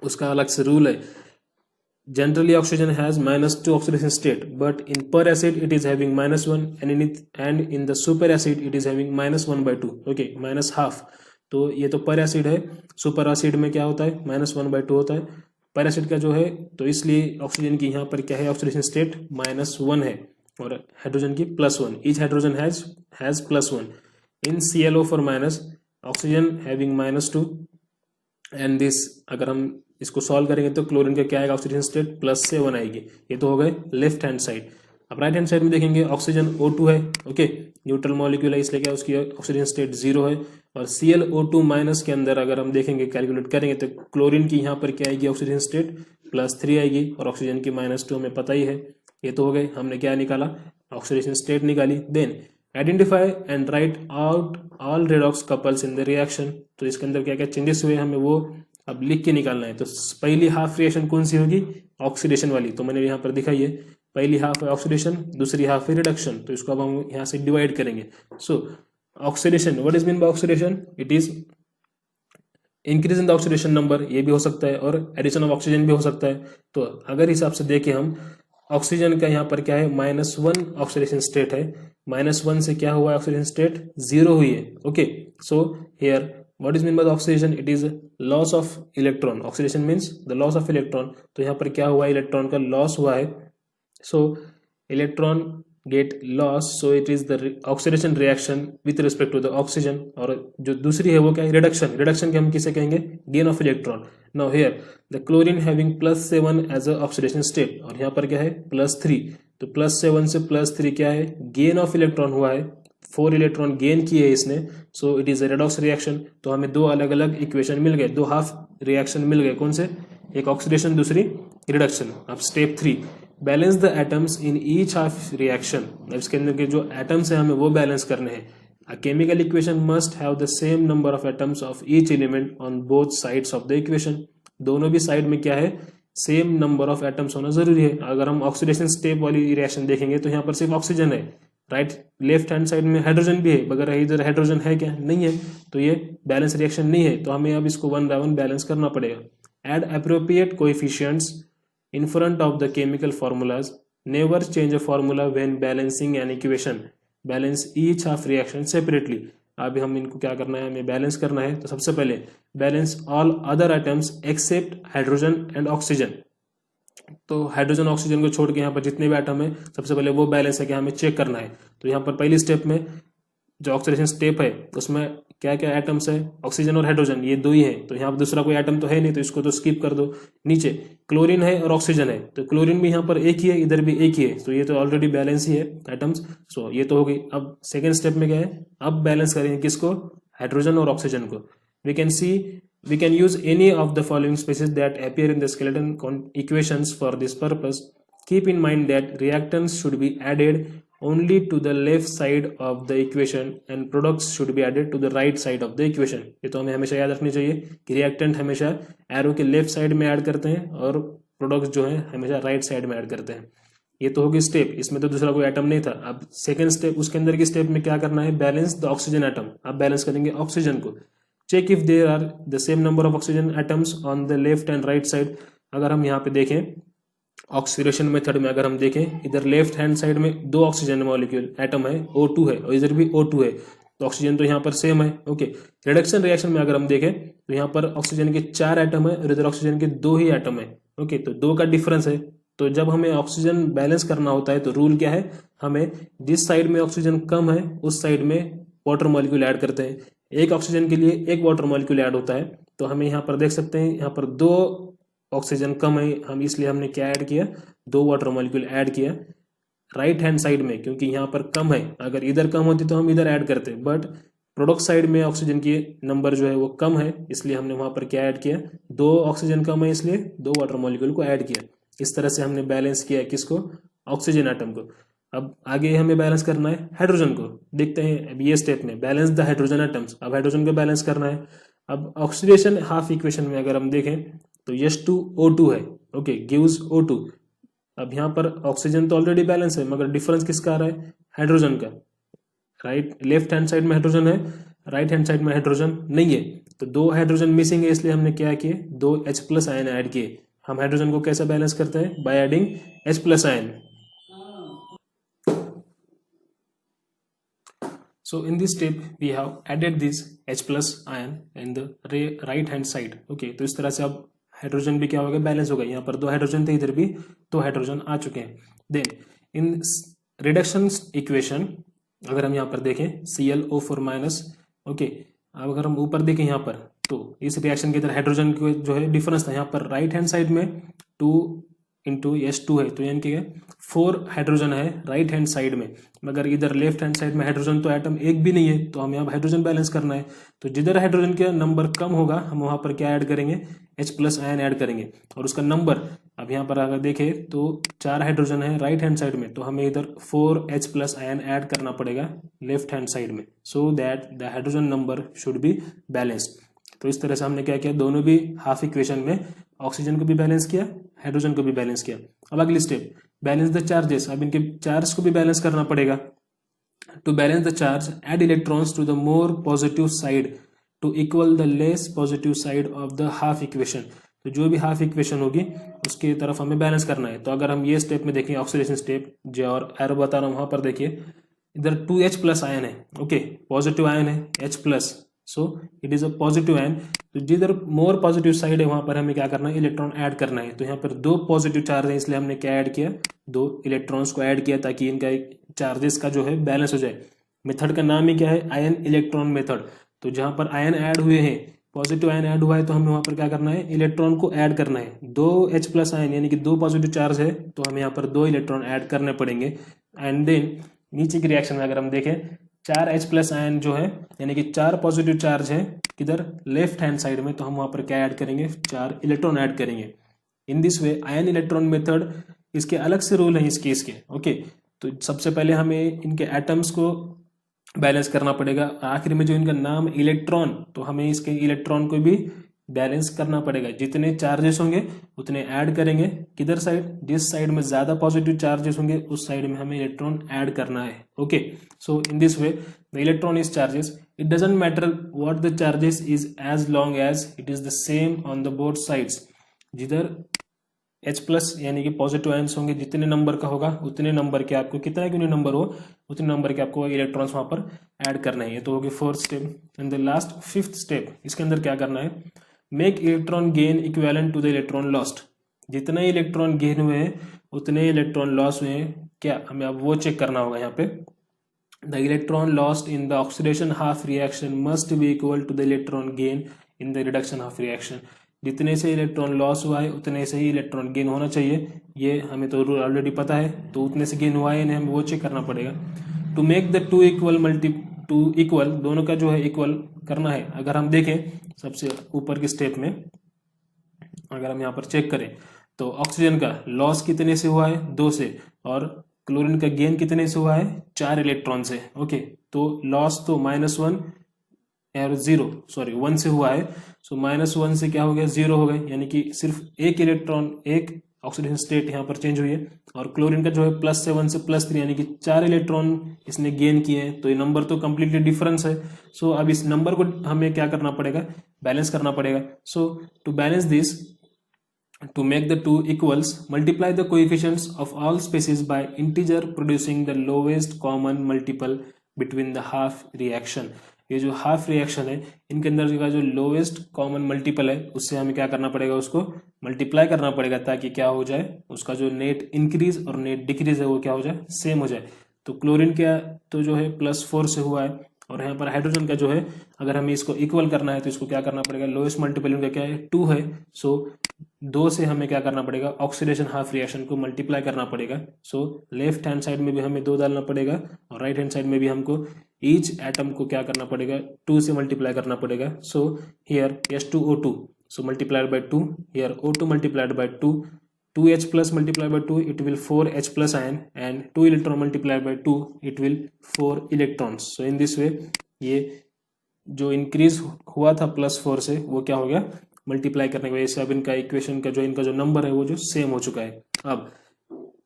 Speaker 1: उसका अलग से रूल है। Generally oxygen has -2 oxidation state but in peroxide it is having -1 and in the superoxide it is having -1/2 okay, -1/2। तो ये तो पर एसिड है, सुपर एसिड में क्या होता है -1/2 होता है पर एसिड का जो है। तो इसलिए ऑक्सीजन की यहाँ पर क्या है, ऑक्सीडेशन स्टेट -1 है और हाइड्रोजन की +1। Each hydrogen has +1 in ClO for minus, oxygen having -2 and this. अगर हम इसको सॉल्व करेंगे तो क्लोरीन का क्या आएगा, ऑक्सीजन स्टेट +7 आएगी। ये तो हो गए लेफ्ट हैंड साइड। अब राइट हैंड साइड में देखेंगे ऑक्सीजन O2 है ओके, न्यूट्रल मॉलिक्यूल है इसलिए क्या उसकी ऑक्सीजन स्टेट 0 है। और ClO2 माइनस के अंदर अगर हम देखेंगे कैलकुलेट करेंगे तो क्लोरीन की यहाँ पर क्या आएगी, ऑक्सीजन स्टेट +3 आएगी और ऑक्सीजन की -2 हमें पता ही है। ये तो हो गए, हमने क्या निकाला, ऑक्सीडेशन स्टेट निकाली। Then identify and write out all redox couples in the reaction. तो इसके अंदर क्या क्या चेंजेस हुए हमें वो अब लिख के निकालना है। तो पहली हाफ रिएक्शन कौन सी होगी, ऑक्सीडेशन वाली, तो मैंने यहाँ पर दिखाई है। पहली हाफ है ऑक्सीडेशन, दूसरी हाफ है रिडक्शन। तो इसको अब हम यहाँ से डिवाइड करेंगे। सो oxidation, what is mean by oxidation, it is increase in the oxidation number, ये भी हो सकता है, और एडिशन ऑफ ऑक्सीजन भी हो सकता है। तो अगर हिसाब से देखें हम, ऑक्सीजन का यहाँ पर क्या है, -1 ऑक्सीडेशन स्टेट है, -1 से क्या हुआ है, ऑक्सीडेशन स्टेट 0 हुई है okay. So here what is mean by oxidation, it is loss of electron. Oxidation means the loss of electron. तो यहाँ पर क्या हुआ, इलेक्ट्रॉन का लॉस हुआ है। So electron get loss, so it is the oxidation reaction with respect to the oxygen. और जो दूसरी है वो क्या है, रिडक्शन। रिडक्शन के हम किसे कहेंगे, gain of electron. Now here the chlorine having +7 as a oxidation state, और यहाँ पर क्या है +3, तो +7 से +3 क्या है, गेन ऑफ इलेक्ट्रॉन हुआ है, 4 इलेक्ट्रॉन गेन किए है इसने, सो it is a redox reaction. तो हमें दो अलग अलग इक्वेशन मिल गए, दो हाफ रिएक्शन मिल गए, कौन से, एक ऑक्सीडेशन दूसरी रिडक्शन। अब step 3, balance the atoms in each half reaction. इसके अंदर के जो एटम्स है हमें वो बैलेंस करने हैं। A chemical equation must have the same number of atoms of each element on both sides of the equation. दोनों भी साइड में क्या है, सेम नंबर ऑफ एटम्स होना जरूरी है। अगर हम ऑक्सीडेशन स्टेप वाली रिएक्शन देखेंगे तो यहाँ पर सिर्फ ऑक्सीजन है, राइट, लेफ्ट हैंड साइड में हाइड्रोजन भी है, मगर इधर हाइड्रोजन है क्या, नहीं है, तो ये बैलेंस रिएक्शन नहीं है। तो हमें अब इसको 1 बाय 1 बैलेंस करना पड़ेगा। Add appropriate coefficients in front of the chemical formulas. Never change a formula when balancing an equation. Balance each half reaction separately. अभी हम इनको क्या करना है, हमें बैलेंस करना है। तो सबसे पहले balance all other atoms except hydrogen and oxygen. तो हाइड्रोजन ऑक्सीजन को छोड़ के यहाँ पर जितने भी एटम है सबसे पहले वो बैलेंस है कि हमें चेक करना है। तो यहाँ पर पहली स्टेप में जो ऑक्सीडेशन स्टेप है उसमें क्या क्या एटम्स है, ऑक्सीजन और हाइड्रोजन, ये दो ही है। तो यहाँ पर दूसरा कोई एटम तो है नहीं, तो इसको तो स्किप कर दो। नीचे क्लोरीन है और ऑक्सीजन है, तो क्लोरीन भी यहाँ पर एक ही है, इधर भी एक ही है, तो ये तो ऑलरेडी बैलेंस ही है एटम्स। सो ये तो हो गई। अब सेकेंड स्टेप में क्या है, अब बैलेंस करेंगे किसको, हाइड्रोजन और ऑक्सीजन को। We can use any of the following species that appear in the skeleton equations for this purpose. Keep in mind that reactants should be added only to the left side of the equation and products should be added to the right side of the equation। ये तो हमें हमेशा याद रखनी चाहिए कि reactant हमेशा arrow के लेफ्ट साइड में ऐड करते हैं और प्रोडक्ट्स जो है हमेशा राइट साइड में ऐड करते हैं। ये तो होगी स्टेप, इसमें तो दूसरा कोई एटम नहीं था। अब सेकेंड स्टेप, उसके अंदर की स्टेप में क्या करना है, बैलेंस द ऑक्सीजन एटम। अब बैलेंस करेंगे ऑक्सीजन को। Check if there are the same number of oxygen atoms on the left and right side. अगर हम यहाँ पे देखें ऑक्सीडेशन मेथड में, अगर हम देखें इधर लेफ्ट हैंड साइड में दो ऑक्सीजन मॉलिक्यूल एटम है, O2 है, और इधर भी O2 है, तो ऑक्सीजन तो यहाँ पर सेम है। ओके, रिडक्शन रिएक्शन में अगर हम देखें तो यहाँ पर ऑक्सीजन के 4 एटम है और इधर ऑक्सीजन के 2 ही एटम है। ओके, तो 2 का डिफरेंस है। तो जब हमें ऑक्सीजन बैलेंस करना होता है तो रूल क्या है, हमें जिस साइड में ऑक्सीजन कम है उस साइड में वाटर मॉलिक्यूल ऐड करते हैं। एक ऑक्सीजन के लिए एक वाटर मॉलिक्यूल ऐड होता है, तो हमें यहाँ पर देख सकते हैं यहाँ पर 2 ऑक्सीजन कम है, हम इसलिए हमने क्या ऐड किया, 2 वाटर मॉलिक्यूल ऐड किया राइट हैंड साइड में, क्योंकि यहाँ पर कम है। अगर इधर कम होती तो हम इधर ऐड करते, बट प्रोडक्ट साइड में ऑक्सीजन की नंबर जो है वो कम है, इसलिए हमने वहां पर क्या ऐड किया, 2 ऑक्सीजन कम है इसलिए 2 वाटर मॉलिक्यूल को ऐड किया। इस तरह से हमने बैलेंस किया किसको, ऑक्सीजन एटम को। अब आगे हमें बैलेंस करना है हाइड्रोजन को। देखते हैं अब ये स्टेप में बैलेंस द हाइड्रोजन एटम्स। अब हाइड्रोजन को बैलेंस करना है। अब ऑक्सीडेशन हाफ इक्वेशन में अगर हम देखें तो H2O2 है, ओके, गिव्स O2। अब यहाँ पर ऑक्सीजन तो ऑलरेडी बैलेंस है, मगर डिफरेंस किसका आ रहा है, हाइड्रोजन का। राइट, लेफ्ट हैंड साइड में हाइड्रोजन है, राइट हैंड साइड में हाइड्रोजन नहीं है, तो 2 हाइड्रोजन मिसिंग है, इसलिए हमने क्या किए, 2 H+ आयन ऐड किए। हम हाइड्रोजन को कैसे बैलेंस करते हैं, bye adding H+ ion. So in this step we have added this H+ ion in the right hand side। okay, तो इस तरह से अब हाइड्रोजन भी क्या हो गया, बैलेंस हो गया। यहाँ पर 2 हाइड्रोजन थे, इधर भी 2 हाइड्रोजन आ चुके हैं। देन इन रिडक्शन इक्वेशन अगर हम यहाँ पर देखें ClO4-, ओके, अब अगर हम ऊपर देखें यहाँ पर तो इस रिएक्शन के इधर हाइड्रोजन के जो है डिफरेंस था, यहाँ पर राइट हैंड साइड में 2 × H2 है, तो यानी कि 4 हाइड्रोजन है राइट हैंड साइड में, मगर इधर लेफ्ट हैंड साइड में हाइड्रोजन तो एटम एक भी नहीं है, तो हमें अब हाइड्रोजन बैलेंस करना है। तो जिधर हाइड्रोजन का नंबर कम होगा हम वहां पर क्या ऐड करेंगे, H+ आयन ऐड करेंगे, और उसका नंबर अब यहाँ पर अगर देखें तो 4 हाइड्रोजन है राइट हैंड साइड में, तो हमें इधर 4 H+ आयन ऐड करना पड़ेगा लेफ्ट हैंड साइड में, so that the hydrogen number should be balanced. तो इस तरह से हमने क्या किया, दोनों भी हाफ इक्वेशन में ऑक्सीजन को भी बैलेंस किया, हाइड्रोजन को भी बैलेंस किया। अब अगली स्टेप, बैलेंस द चार्जेस। अब इनके चार्ज को भी बैलेंस करना पड़ेगा। To balance the charge, add electrons to the more positive side to equal the less positive side of the half equation. तो जो भी हाफ इक्वेशन होगी उसकी तरफ हमें बैलेंस करना है। तो अगर हम ये स्टेप में देखें ऑक्सीडेशन स्टेप जो और एरो बता रहा हूं वहां पर देखिए इधर 2H+ आयन है, ओके, पॉजिटिव आयन है H+, so it is a positive ion. तो जिधर मोर पॉजिटिव साइड है वहां पर हमें क्या करना है, इलेक्ट्रॉन ऐड करना है। तो यहाँ पर दो पॉजिटिव चार्ज है, इसलिए हमने क्या ऐड किया, दो इलेक्ट्रॉन्स को ऐड किया ताकि इनका चार्जेस का जो है बैलेंस हो जाए। मेथड का नाम ही क्या है, आयन इलेक्ट्रॉन मेथड। तो जहां पर आयन ऐड हुए हैं, पॉजिटिव आयन ऐड हुआ है, तो हमें वहां पर क्या करना है, इलेक्ट्रॉन को ऐड करना है। दो H प्लस आयन यानी कि दो पॉजिटिव चार्ज है, तो हमें यहाँ पर दो इलेक्ट्रॉन ऐड करने पड़ेंगे। एंड देन नीचे की रिएक्शन में अगर हम देखें, चार H प्लस आयन जो है यानी कि चार पॉजिटिव चार्ज है किधर, लेफ्ट हैंड साइड में, तो हम वहां पर क्या ऐड करेंगे, चार इलेक्ट्रॉन ऐड करेंगे। इन this way ion electron method, इसके अलग से रूल है इस केस के। ओके, तो सबसे पहले हमें इनके एटम्स को बैलेंस करना पड़ेगा। आखिर में जो इनका नाम इलेक्ट्रॉन, तो हमें इसके इलेक्ट्रॉन को भी बैलेंस करना पड़ेगा। जितने चार्जेस होंगे उतने ऐड करेंगे। किधर साइड, जिस साइड में ज्यादा पॉजिटिव चार्जेस होंगे उस साइड में हमें इलेक्ट्रॉन ऐड करना है। Okay, so in this way the electron is charges, it doesn't matter what the charges is as long as it is the same on the both sides. जिधर H plus यानी कि positive ions होंगे, जितने number का होगा उतने number के आपको, कितना क्यों नहीं नंबर हो, उतने नंबर के आपको इलेक्ट्रॉन्स वहां पर ऐड करना है। ये तो होगी fourth step. And the last fifth step, इसके अंदर क्या करना है, make electron gain equivalent to the electron lost. जितने इलेक्ट्रॉन गेन हुए हैं उतने इलेक्ट्रॉन लॉस हुए हैं, क्या हमें अब वो चेक करना होगा। यहाँ पे the electron lost in the oxidation half reaction must be equal to the electron gain in the reduction half reaction. जितने से इलेक्ट्रॉन लॉस हुआ है उतने से ही इलेक्ट्रॉन गेन होना चाहिए। ये हमें तो रूल ऑलरेडी पता है, तो उतने से गेन हुआ है नहीं, हमें वो चेक करना पड़ेगा। To make the two equal, दोनों का जो है इक्वल करना है। अगर हम देखें सबसे ऊपर के स्टेप में, अगर हम यहाँ पर चेक करें तो ऑक्सीजन का लॉस कितने से हुआ है, 2 से, और क्लोरीन का गेन कितने से हुआ है, 4 इलेक्ट्रॉन से। ओके, तो लॉस तो -1 और 0 सॉरी 1 से हुआ है। सो -1 से क्या हो गया, 0 हो गए, यानी कि सिर्फ एक इलेक्ट्रॉन, एक ऑक्सीडेशन स्टेट यहाँ पर चेंज हुई है। और क्लोरीन का जो है +7 से +3 यानी कि 4 इलेक्ट्रॉन इसने गेन किए हैं। तो ये नंबर तो कंप्लीटली डिफरेंस है। सो अब इस नंबर को हमें क्या करना पड़ेगा, बैलेंस करना पड़ेगा। So to balance this, to make the two equals, multiply the coefficients of all species by integer producing the lowest common multiple between the half reaction। ये जो हाफ रिएक्शन है इनके अंदर का जो लोवेस्ट कॉमन मल्टीपल है उससे हमें क्या करना पड़ेगा, उसको मल्टीप्लाई करना पड़ेगा, ताकि क्या हो जाए, उसका जो नेट इंक्रीज और नेट डिक्रीज है वो क्या हो जाए, सेम हो जाए। तो क्लोरीन क्या तो जो है +4 से हुआ है, और यहाँ पर हाइड्रोजन का जो है अगर हमें इसको इक्वल करना है तो इसको क्या करना पड़ेगा, लोएस्ट मल्टीपल इनका क्या है, 2 है। सो 2 से हमें क्या करना पड़ेगा, ऑक्सीडेशन हाफ रिएक्शन को मल्टीप्लाई करना पड़ेगा। सो लेफ्ट हैंड साइड में भी हमें 2 डालना पड़ेगा और राइट हैंड साइड में भी हमको ईच एटम को क्या करना पड़ेगा, 2 से मल्टीप्लाई करना पड़ेगा। So here H2O2, so multiplied by 2, here O2 multiplied by 2, 2H plus multiplied by 2 it will 4H plus ion, and 2 electron multiplied by 2 it will 4 electrons। so in this way ये जो increase हुआ था +4 से वो क्या हो गया, multiply करने की वजह से अब इनका इक्वेशन का जो नंबर है वो जो सेम हो चुका है। अब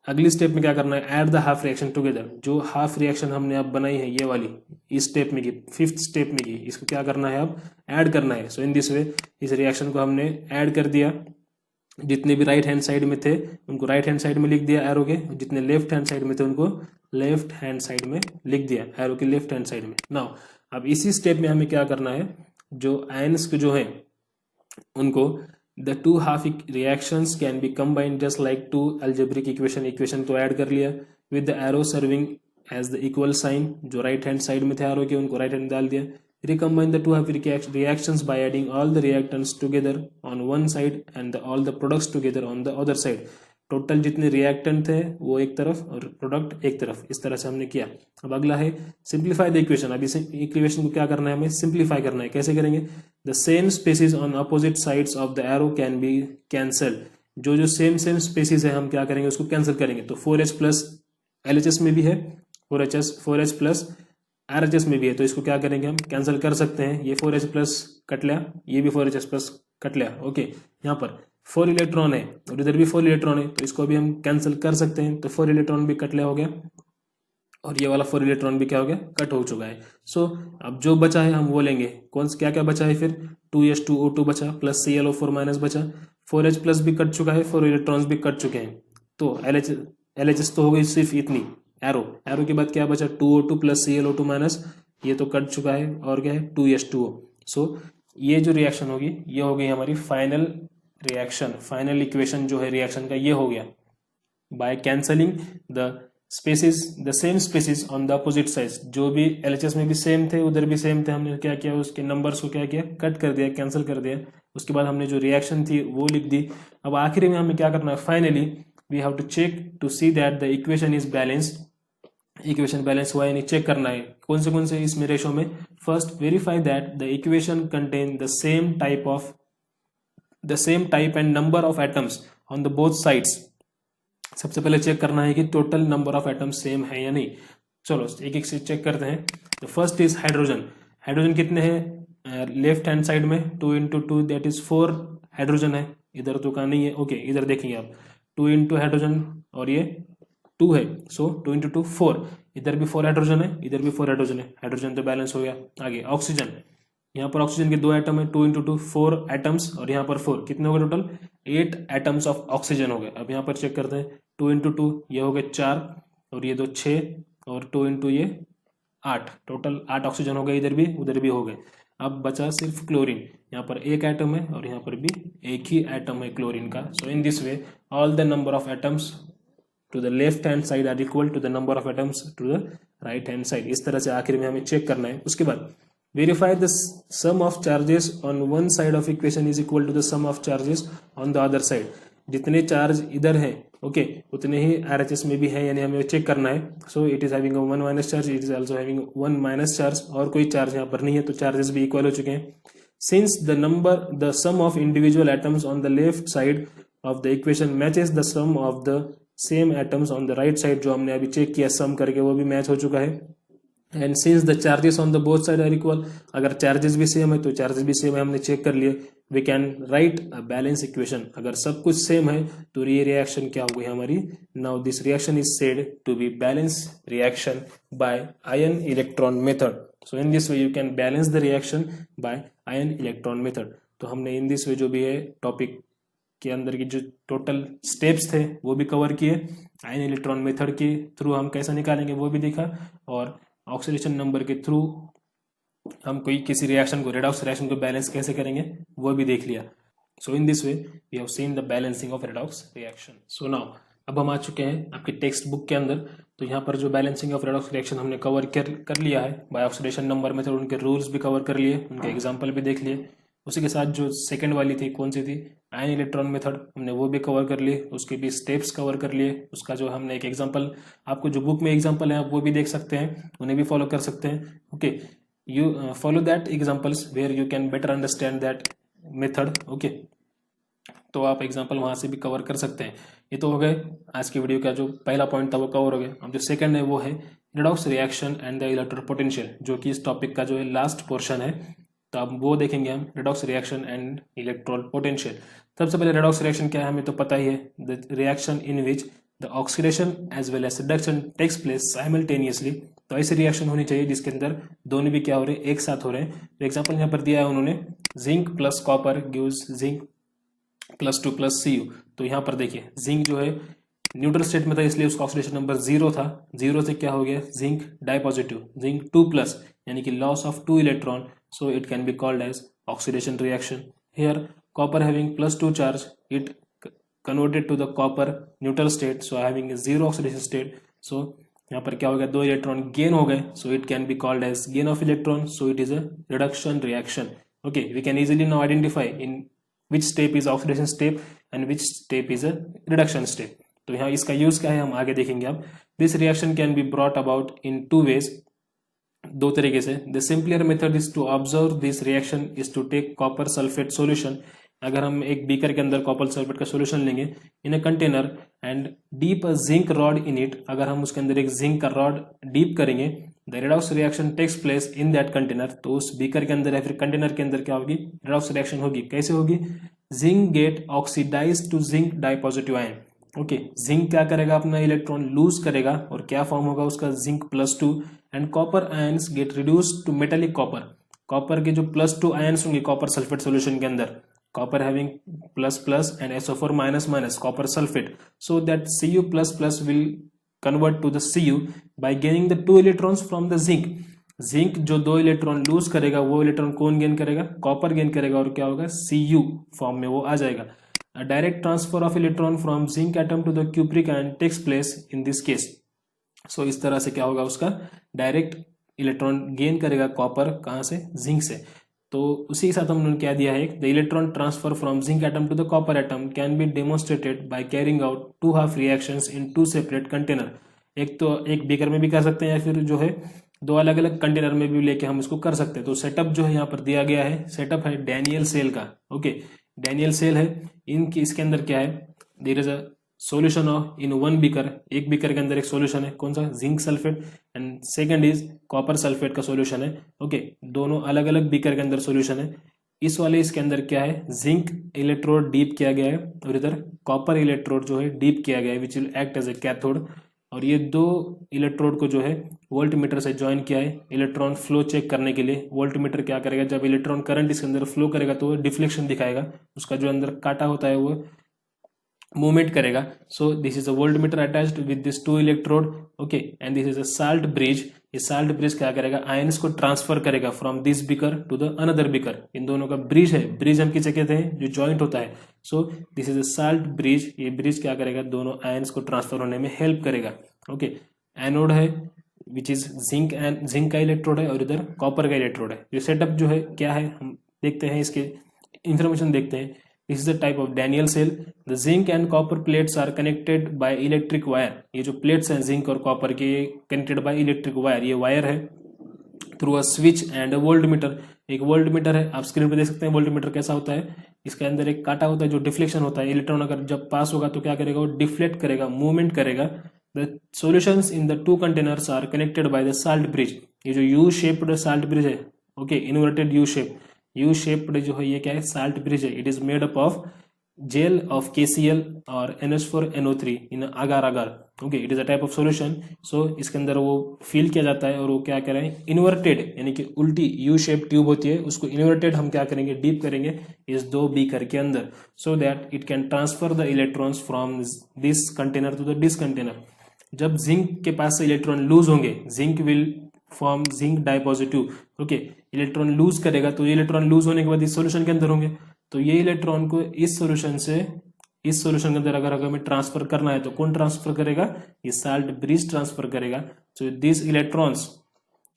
Speaker 1: अगली स्टेप में क्या करना है, add the half reaction together. जो हाफ रिएक्शन हमने अब बनाई है ये वाली, इस स्टेप में की, फिफ्थ स्टेप में की, इसको क्या करना है, अब ऐड करना है। सो इन दिस वे इस रिएक्शन को हमने ऐड कर दिया। जितने भी राइट हैंड साइड में थे उनको राइट हैंड साइड में लिख दिया एरो के, जितने लेफ्ट हैंड साइड में थे उनको लेफ्ट हैंड साइड में लिख दिया एरो के लेफ्ट हैंड साइड में। नाउ अब इसी स्टेप में हमें क्या करना है, जो आयंस के जो है उनको the two half reactions can be combined just like two algebraic equation तो ऐड कर लिया with the arrow serving as the equal sign। जो राइट हैंड साइड में थे arrow के उनको राइट हैंड डाल दिया। recombine the two half reactions by adding all the reactants together on one side and all the products together on the other side। Total जितने reactant थे वो एक तरफ और प्रोडक्ट एक तरफ, इस तरह से हमने किया। अब अगला है सिंप्लीफाई द इक्वेशन। अब इस इक्वेशन को क्या करना है, हमें सिंप्लीफाई करना है। कैसे करेंगे, the same species on opposite sides of the arrow can be cancelled. जो सेम स्पेसिस है हम क्या करेंगे, उसको कैंसिल करेंगे। तो 4H प्लस LHS में भी है, 4H प्लस RHS में भी है, तो इसको क्या करेंगे, हम कैंसिल कर सकते हैं। ये 4H प्लस कट लिया, ये भी 4HS प्लस कट लिया। ओके, यहाँ पर 4 इलेक्ट्रॉन है और इधर भी 4 इलेक्ट्रॉन है, तो इसको भी हम कैंसिल कर सकते हैं। तो 4 इलेक्ट्रॉन भी कट लिया हो गया और ये वाला 4 इलेक्ट्रॉन भी क्या हो गया, कट हो चुका है। सो अब जो बचा है हम वो लेंगे। कौन सा क्या क्या बचा है फिर, 2H2O2 बचा प्लस ClO4 माइनस बचा, 4H प्लस भी कट चुका है, 4 इलेक्ट्रॉन्स भी कट चुके हैं। तो LHS तो हो गई सिर्फ इतनी, एरो के बाद क्या बचा, 2O2 प्लस ClO2 माइनस, ये तो कट चुका है, और क्या है 2H2O। सो ये जो रिएक्शन होगी ये हो गई हमारी फाइनल रिएक्शन, फाइनल इक्वेशन जो है रिएक्शन का ये हो गया by cancelling the species, the same species on the opposite side. जो भी एलएचएस में भी सेम थे उधर भी सेम थे, हमने क्या किया उसके नंबर्स को क्या किया कट कर दिया, कैंसिल कर दिया। उसके बाद हमने जो रिएक्शन थी वो लिख दी। अब आखिरी में हमें क्या करना है, finally we have to check to see that the equation is balanced. Equation balance हुआ यानी चेक करना है कौन से इसमें रेशो में। First verify that the equation contain the same type and number of atoms on the both sides. सबसे पहले चेक करना है कि total number of atoms same है या नहीं। चलो एक एक से चेक करते हैं। तो फर्स्ट इज हाइड्रोजन। हाइड्रोजन कितने हैं लेफ्ट हैंड साइड में, 2 इंटू 2 दैट इज 4 हाइड्रोजन है। इधर तो का नहीं है, ओके इधर देखेंगे आप 2 इंटू हाइड्रोजन और ये 2 है, सो 2 इंटू 2 4। इधर भी 4 हाइड्रोजन है, इधर भी 4 हाइड्रोजन है, हाइड्रोजन तो बैलेंस हो गया। आगे ऑक्सीजन, यहाँ पर ऑक्सीजन के 2 एटम है, 2 इंटू 2 4 एटम्स और यहाँ पर 4, कितने हो गए टोटल 8 एटम्स ऑफ ऑक्सीजन हो गए। अब यहाँ पर चेक करते हैं 2 इंटू 2 ये हो गए 4 और ये 2 6 और 2 इंटू ये 8, टोटल 8 ऑक्सीजन हो गए, इधर भी उधर भी हो गए। अब बचा सिर्फ क्लोरीन, यहाँ पर एक एटम है और यहाँ पर भी एक ही एटम है क्लोरीन का। So in this way all the number of atoms to the left hand side are equal to the number of atoms to the right hand side. इस तरह से आखिर में हमें चेक करना है। उसके बाद verify the sum of charges on one side of equation is equal to the sum of charges on the other side. जितने चार्ज इधर हैं ओके उतने ही आरएचएस में भी है, यानी हमें चेक करना है। सो it is having 1 minus charge, it is also having 1 minus charge, और कोई चार्ज यहाँ पर नहीं है तो चार्जेस भी इक्वल हो चुके हैं। Since the sum of individual atoms on the left side of the equation matches the sum of the same atoms on the right side, जो हमने अभी चेक किया सम करके वो भी मैच हो चुका है। And since the charges on the both side are equal, अगर चार्जेस भी सेम है तो चार्जेस भी सेम है, हमने चेक कर लिए। We can write a balance equation. अगर सब कुछ सेम है तो ये रिएक्शन क्या हो गई हमारी, now this reaction is said to be balance reaction by ion electron method. So in this way you can balance the reaction by ion electron method. तो हमने इन दिस वे जो भी है टॉपिक के अंदर की जो टोटल स्टेप्स थे वो भी कवर किए, आयन इलेक्ट्रॉन मेथड के थ्रू हम कैसा निकालेंगे वो भी देखा, और ऑक्सीडेशन नंबर के थ्रू हम कोई किसी रिएक्शन को, रेडॉक्स रिएक्शन को बैलेंस कैसे करेंगे वो भी देख लिया। So in this way we have seen the balancing of redox reaction. So now अब हम आ चुके हैं आपके टेक्स्ट बुक के अंदर। तो यहाँ पर जो बैलेंसिंग ऑफ रेडॉक्स रिएक्शन हमने कवर कर लिया है बाय ऑक्सीडेशन नंबर मेथड, उनके रूल्स भी कवर कर लिए, उनके एग्जाम्पल भी देख लिए। उसी के साथ जो सेकंड वाली थी कौन सी थी, आयन इलेक्ट्रॉन मेथड, हमने वो भी कवर कर लिए, उसके भी स्टेप्स कवर कर लिए। उसका जो हमने एक एग्जांपल, आपको जो बुक में एग्जांपल है आप वो भी देख सकते हैं, उन्हें भी फॉलो कर सकते हैं। Okay, you follow that examples where you can better understand that method. Okay, तो आप एग्जाम्पल वहां से भी कवर कर सकते हैं। ये तो हो गए आज की वीडियो का जो पहला पॉइंट था वो कवर हो गया। अब जो सेकंड है वो है रेडॉक्स रिएक्शन एंड द इलेक्ट्रोपोटेंशियल, जो कि इस टॉपिक का जो है लास्ट पोर्शन है। तो अब वो देखेंगे हम, redox reaction and electron potential. सबसे पहले रेडॉक्स रिएक्शन क्या है हमें तो पता ही है, the reaction in which the oxidation as well as reduction takes place simultaneously. तो ऐसी रिएक्शन होनी चाहिए जिसके अंदर दोनों भी क्या हो रहे हैं, एक साथ हो रहे हैं। तो एग्जाम्पल यहाँ पर दिया है उन्होंने, zinc plus copper gives zinc +2 + Cu। तो यहाँ पर देखिए जिंक जो है न्यूट्रल स्टेट में था इसलिए उसका ऑक्सीडेशन नंबर 0 था, 0 से क्या हो गया जिंक डाइपॉजिटिव, जिंक 2+ यानी कि loss of 2 electron, so it can be called as oxidation reaction. Here copper having +2 charge, it converted to the copper neutral state, so having a 0 oxidation state. So यहाँ पर क्या हो गया, 2 इलेक्ट्रॉन गेन हो गए, so it can be called as gain of electron, so it is a reduction reaction. Okay, we can easily now identify in which step is oxidation step and which step is a reduction step. तो यहाँ इसका use क्या है हम आगे देखेंगे। अब this reaction can be brought about in 2 ways, 2 तरीके से। The simpler method is to observe this reaction is to take copper sulphate solution. अगर हम एक बीकर के अंदर कॉपर सल्फेट का सॉल्यूशन लेंगे in a container and dip a zinc rod in it, अगर हम उसके अंदर एक जिंक का रॉड डीप करेंगे, the redox reaction takes place in that container. तो उस बीकर के अंदर या फिर कंटेनर के अंदर क्या होगी, रेडॉक्स रिएक्शन होगी। कैसे होगी, zinc get oxidise to zinc dipositive ion. Okay, zinc क्या करेगा, अपना इलेक्ट्रॉन लूज करेगा और क्या फॉर्म होगा उसका, zinc +2 and copper ions get reduced to metallic copper. Copper के जो +2 आयंस होंगे कॉपर सल्फेट सॉल्यूशन के अंदर, copper having ++ and SO4-, copper sulphate, so that Cu++ will convert to the Cu by gaining the 2 electrons from the zinc. Zinc जो 2 electron lose करेगा वो electron कौन gain करेगा, कॉपर गेन करेगा, और क्या होगा, Cu फॉर्म में वो आ जाएगा। A direct transfer of electron from zinc atom to the cupric ion takes place in this case. So इस तरह से क्या होगा, उसका डायरेक्ट इलेक्ट्रॉन गेन करेगा कॉपर, कहाँ से, जिंक से। तो उसी के साथ हमने क्या दिया है, the electron transfer from zinc atom to the copper atom can be demonstrated by carrying out 2 half reactions in 2 separate container. एक तो एक बीकर में भी कर सकते हैं, या फिर जो है 2 अलग अलग कंटेनर में भी लेके हम इसको कर सकते हैं। तो सेटअप जो है यहाँ पर दिया गया है, सेटअप है डैनियल सेल का। ओके, डैनियल सेल है, इनकी इसके अंदर क्या है, there is a solution of in 1 beaker, एक बीकर के अंदर एक सॉल्यूशन है, कौन सा, zinc sulphate, and second is copper sulphate का सॉल्यूशन है। ओके, दोनों अलग अलग बीकर के अंदर सॉल्यूशन है। इस वाले इसके अंदर क्या है, जिंक इलेक्ट्रोड डीप किया गया है, और इधर कॉपर इलेक्ट्रोड जो है डीप किया गया है, which will act as a cathode. और ये 2 इलेक्ट्रोड को जो है वोल्टमीटर से ज्वाइन किया है इलेक्ट्रॉन फ्लो चेक करने के लिए। वोल्टमीटर क्या करेगा, जब इलेक्ट्रॉन करंट इसके अंदर फ्लो करेगा तो वो डिफ्लेक्शन दिखाएगा, उसका जो अंदर काटा होता है वो मूवमेंट करेगा। So this is a voltmeter attached with this 2 electrode. Okay, and this is a salt bridge. ये साल्ट ब्रिज क्या करेगा, आयंस को ट्रांसफर करेगा from this beaker to the another beaker. इन दोनों का ब्रिज है, ब्रिज हम किसे कहते हैं, जो जॉइंट होता है। सो this is a salt bridge. ये ब्रिज क्या करेगा, दोनों आयंस को ट्रांसफर होने में हेल्प करेगा। ओके, एनोड है which is zinc, and zinc का इलेक्ट्रोड है, और इधर कॉपर का इलेक्ट्रोड है। ये सेटअप जो है क्या है, हम देखते हैं, इसके इंफॉर्मेशन देखते हैं। This is the type of Daniell cell. The zinc and copper plates are connected by electric wire. ये जो प्लेट्स हैं जिंक और कॉपर के, कनेक्टेड बाय इलेक्ट्रिक वायर, ये वायर है, through a switch and a voltmeter. एक voltmeter है, आप स्क्रीन पे देख सकते हैं वोल्टमीटर कैसा होता है। इसके अंदर एक कांटा होता है जो डिफ्लेक्शन होता है, इलेक्ट्रॉन अगर जब पास होगा तो क्या करेगा, वो डिफ्लेक्ट करेगा, मूवमेंट करेगा। The solutions in the 2 containers are connected by the salt bridge. ये जो यू शेप्ड साल्ट ब्रिज है, ओके, इन्वर्टेड यू शेप्ड जो है, ये क्या है, साल्ट ब्रिज है। It is made up of gel of KCl और NH4NO3 in agar agar। Okay, it is a type of solution. So इसके अंदर वो फिल किया जाता है, और वो क्या करें, इन्वर्टेड, यानी कि उल्टी यू शेप ट्यूब होती है, उसको इन्वर्टेड हम क्या करेंगे, डीप करेंगे इस 2 बीकर के अंदर, so that it can transfer the electrons from this container to the this container. जब जिंक के पास से इलेक्ट्रॉन लूज होंगे, zinc will form zinc dipositive. Okay, electron lose करेगा, तो ये इलेक्ट्रॉन लूज होने के बाद इस सॉल्यूशन के अंदर होंगे, तो ये इलेक्ट्रॉन को इस सॉल्यूशन से इस सॉल्यूशन के अंदर अगर हमें ट्रांसफर करना है तो कौन ट्रांसफर करेगा, ये साल्ट ब्रिज ट्रांसफर करेगा। So this electrons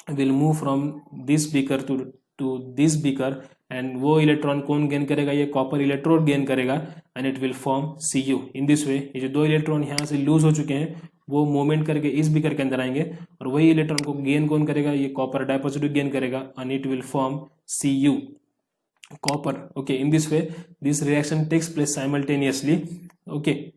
Speaker 1: will move from this beaker to this beaker, and वो इलेक्ट्रॉन कौन गेन करेगा, ये कॉपर इलेक्ट्रोड गेन करेगा, and it will form Cu। In this way ये जो 2 इलेक्ट्रॉन यहाँ से लूज हो चुके हैं वो मूवमेंट करके इस बीकर के अंदर आएंगे, और वही इलेक्ट्रॉन को गेन कौन करेगा, ये कॉपर डाइपॉजिटिव गेन करेगा, and it will form Cu copper। okay, in this way this reaction takes place simultaneously। okay,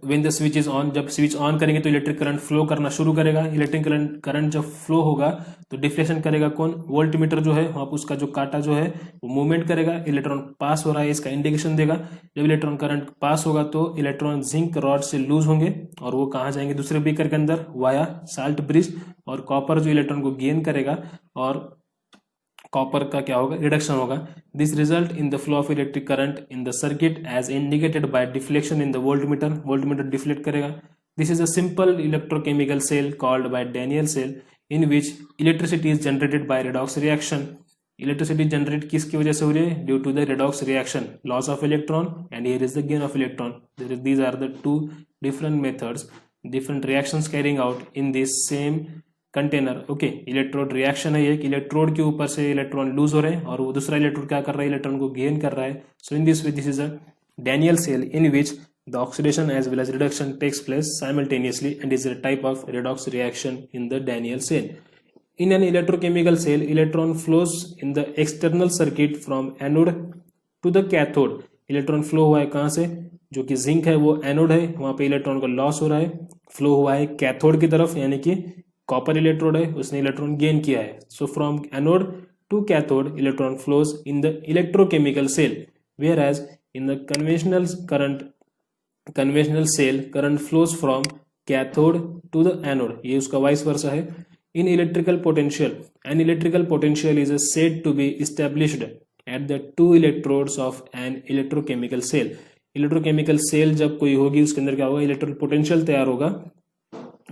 Speaker 1: when the switch is on, जब स्विच ऑन करेंगे तो इलेक्ट्रिक करंट फ्लो करना शुरू करेगा। इलेक्ट्रिक करंट जब फ्लो होगा तो डिफ्लेक्शन करेगा कौन, वोल्टमीटर जो है, वहां उसका जो कांटा जो है वो मूवमेंट करेगा, इलेक्ट्रॉन पास हो रहा है इसका इंडिकेशन देगा। जब इलेक्ट्रॉन करंट पास होगा तो इलेक्ट्रॉन जिंक रॉड से लूज होंगे, और वो कहाँ जाएंगे, दूसरे बीकर के अंदर वाया साल्ट ब्रिज, और कॉपर जो इलेक्ट्रॉन को गेन करेगा, और कॉपर का क्या होगा, रिडक्शन होगा। This result in the flow of electric current in the circuit as indicated by deflection in the voltmeter deflect करेगा। This is a simple electrochemical cell called by Daniell cell in which electricity is generated by redox reaction. Electricity generate किसकी वजह से हो रही है, due to the redox reaction, loss of electron and here is the gain of electron. These are the 2 different methods, different reactions carrying out in this same container. Okay, electrode reaction है, एक electrode के ऊपर से electron loose हो रहे हैं, और वो दूसरा इलेक्ट्रोड क्या कर रहा है, इलेक्ट्रॉन को गेन कर रहा है। So in this way this is a Daniell cell in which the oxidation as well as reduction takes place simultaneously and is a type of redox reaction in the Daniell cell. In an electrochemical cell, electron flows in the external circuit from anode to the cathode। Electron flow हुआ है कहाँ से, जो कि zinc है वो anode है, वहां पे इलेक्ट्रॉन को लॉस हो रहा है, फ्लो हुआ है कैथोड की तरफ, यानी कि कॉपर इलेक्ट्रोड है, उसने इलेक्ट्रॉन गेन किया है। So from anode to cathode electron flows in the electrochemical cell, where as in the conventional cell current flows from cathode to the anode, ये उसका वाइस वर्सा है। In electrical potential, an electrical potential is said to be established at the 2 electrodes of an electrochemical cell। Electrochemical cell जब कोई होगी उसके अंदर क्या होगा, इलेक्ट्रिकल पोटेंशियल तैयार होगा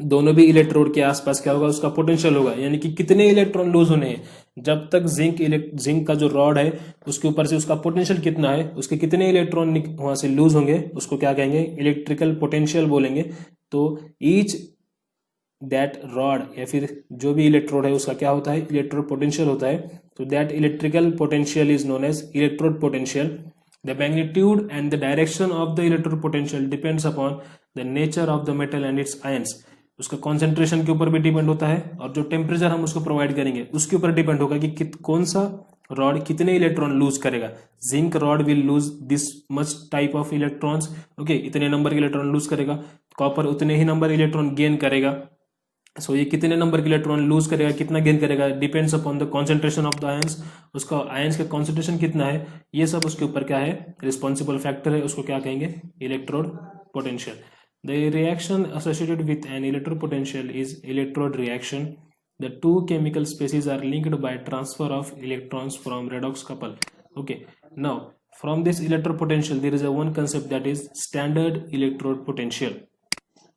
Speaker 1: दोनों भी इलेक्ट्रोड के आसपास क्या होगा, उसका पोटेंशियल होगा, यानी कि कितने इलेक्ट्रॉन लूज होने हैं। जब तक जिंक का जो रॉड है उसके ऊपर से उसका पोटेंशियल कितना है, उसके कितने इलेक्ट्रॉन वहां से लूज होंगे, उसको क्या कहेंगे, इलेक्ट्रिकल पोटेंशियल बोलेंगे। तो ईच दैट रॉड या फिर जो भी इलेक्ट्रोड है उसका क्या होता है, इलेक्ट्रोड पोटेंशियल होता है। तो that electrical potential is known as electrode potential. The magnitude and the direction of the electrode potential depends upon the nature of the metal and its ions. उसका कॉन्सेंट्रेशन के ऊपर भी डिपेंड होता है, और जो टेम्परेचर हम उसको प्रोवाइड करेंगे उसके ऊपर डिपेंड होगा कि कौन सा रॉड कितने इलेक्ट्रॉन लूज करेगा। Zinc rod will lose this much type of electrons, okay, इतने नंबर के इलेक्ट्रॉन लूज करेगा। कॉपर उतने ही नंबर इलेक्ट्रॉन गेन करेगा। सो ये कितने नंबर के इलेक्ट्रॉन लूज करेगा, कितना गेन करेगा, depends upon the concentration of the ions. उसका आयंस का कॉन्सेंट्रेशन कितना है, ये सब उसके ऊपर क्या है, रिस्पॉन्सिबल फैक्टर है, उसको क्या कहेंगे, electrode potential. The reaction associated with an electrode potential is electrode reaction. The two chemical species are linked by transfer of electrons from redox couple. Okay, now from this electrode potential there is a one concept that is standard electrode potential.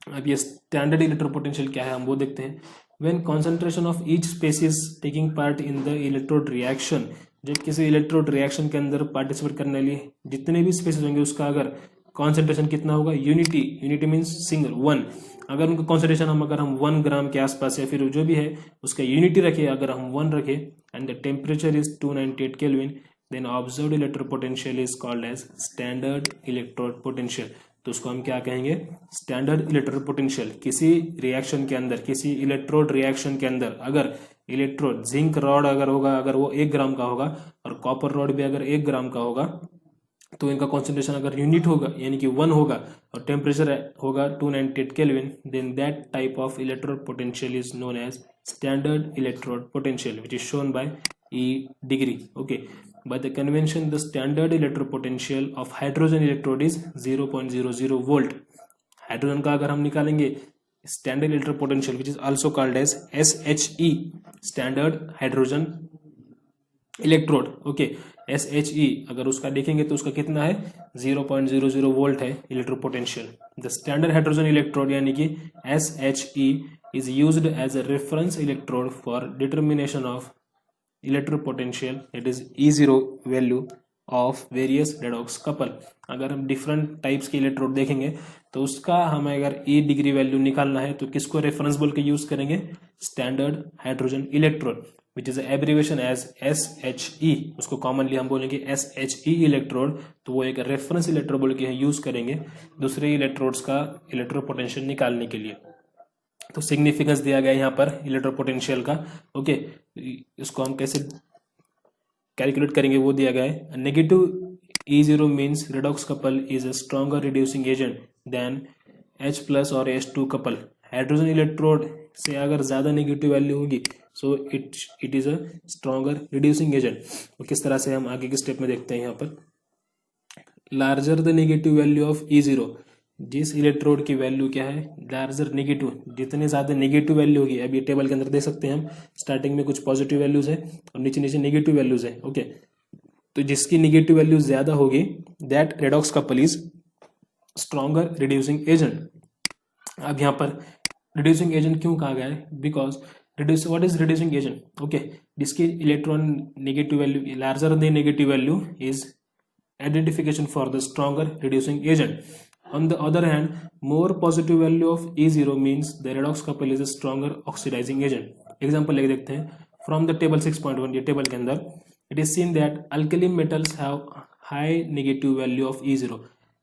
Speaker 1: अब ये standard electrode potential क्या है हम वो देखते हैं। When concentration of each species taking part in the electrode reaction, जब किसी इलेक्ट्रोड रिएक्शन के अंदर पार्टिसिपेट करने लिए जितने भी स्पेसिस होंगे उसका अगर कॉन्सेंट्रेशन कितना होगा, यूनिटी मीन्स सिंगल वन, अगर उनका कॉन्सेंट्रेशन अगर हम 1 ग्राम के आसपास या फिर जो भी है उसका यूनिटी रखे, अगर हम 1 रखे and the temperature is 298 kelvin, then observed electrode potential is called as standard electrode potential. तो उसको हम क्या कहेंगे, स्टैंडर्ड इलेक्ट्रोड पोटेंशियल। किसी रिएक्शन के अंदर, किसी इलेक्ट्रोड रिएक्शन के अंदर अगर इलेक्ट्रोड जिंक रॉड अगर होगा, अगर वो 1 ग्राम का होगा और कॉपर रॉड भी अगर 1 ग्राम का होगा, तो इनका कॉन्सेंट्रेशन अगर यूनिट होगा यानी कि 1 होगा और टेम्परेचर होगा 298 kelvin, then that type of electrode potential is known as standard electrode potential which is shown by E degree. Okay, by the convention the standard electrode potential of hydrogen electrode is 0.00 volt. Hydrogen का अगर हम निकालेंगे standard electrode potential which is also called as SHE, standard hydrogen electrode. Okay, SHE अगर उसका देखेंगे तो उसका कितना है, 0.00 वोल्ट है electrode potential. The standard hydrogen electrode यानी कि SHE is used as a reference electrode for determination of electrode potential, it is E0 value of various redox couple. अगर हम डिफरेंट टाइप्स के इलेक्ट्रोड देखेंगे तो उसका हमें अगर E डिग्री वैल्यू निकालना है तो किसको रेफरेंस बोल के यूज करेंगे, standard hydrogen electrode which is abbreviation as SHE। उसको कॉमनली हम बोलेंगे SHE इलेक्ट्रोड, तो वो एक रेफरेंस इलेक्ट्रोड बोल के यूज करेंगे दूसरे इलेक्ट्रोड्स का इलेक्ट्रोड पोटेंशियल निकालने के लिए। तो सिग्निफिकेंस दिया गया यहाँ पर इलेक्ट्रोड पोटेंशियल का। ओके, इसको हम कैसे कैलकुलेट करेंगे वो दिया गया है। Negative E0 means redox couple is a stronger reducing agent than H+ और H2 कपल। हाइड्रोजन इलेक्ट्रोड से अगर ज्यादा नेगेटिव वैल्यू होगी सो it is a stronger reducing agent. तो किस तरह से हम आगे के स्टेप में देखते हैं यहाँ पर। Larger the negative value of E0, जिस इलेक्ट्रोड की वैल्यू क्या है, लार्जर नेगेटिव, जितने ज्यादा नेगेटिव वैल्यू होगी, अब ये टेबल के अंदर देख सकते हैं हम, स्टार्टिंग में कुछ पॉजिटिव वैल्यूज है और नीचे नीचे नेगेटिव वैल्यूज है। ओके, तो जिसकी नेगेटिव वैल्यू ज्यादा होगी that redox couple is stronger reducing agent. अब यहाँ पर रिड्यूसिंग एजेंट क्यों कहा गया है, because what is reducing agent, okay, जिसकी electron negative value larger the negative value is identification for the stronger reducing agent. On the other hand, more positive value of E0 means the redox couple is a stronger oxidizing agent. Example लेके देखते हैं from the table 6.1, ये table के अंदर it is seen that alkali metals have high negative value of E0.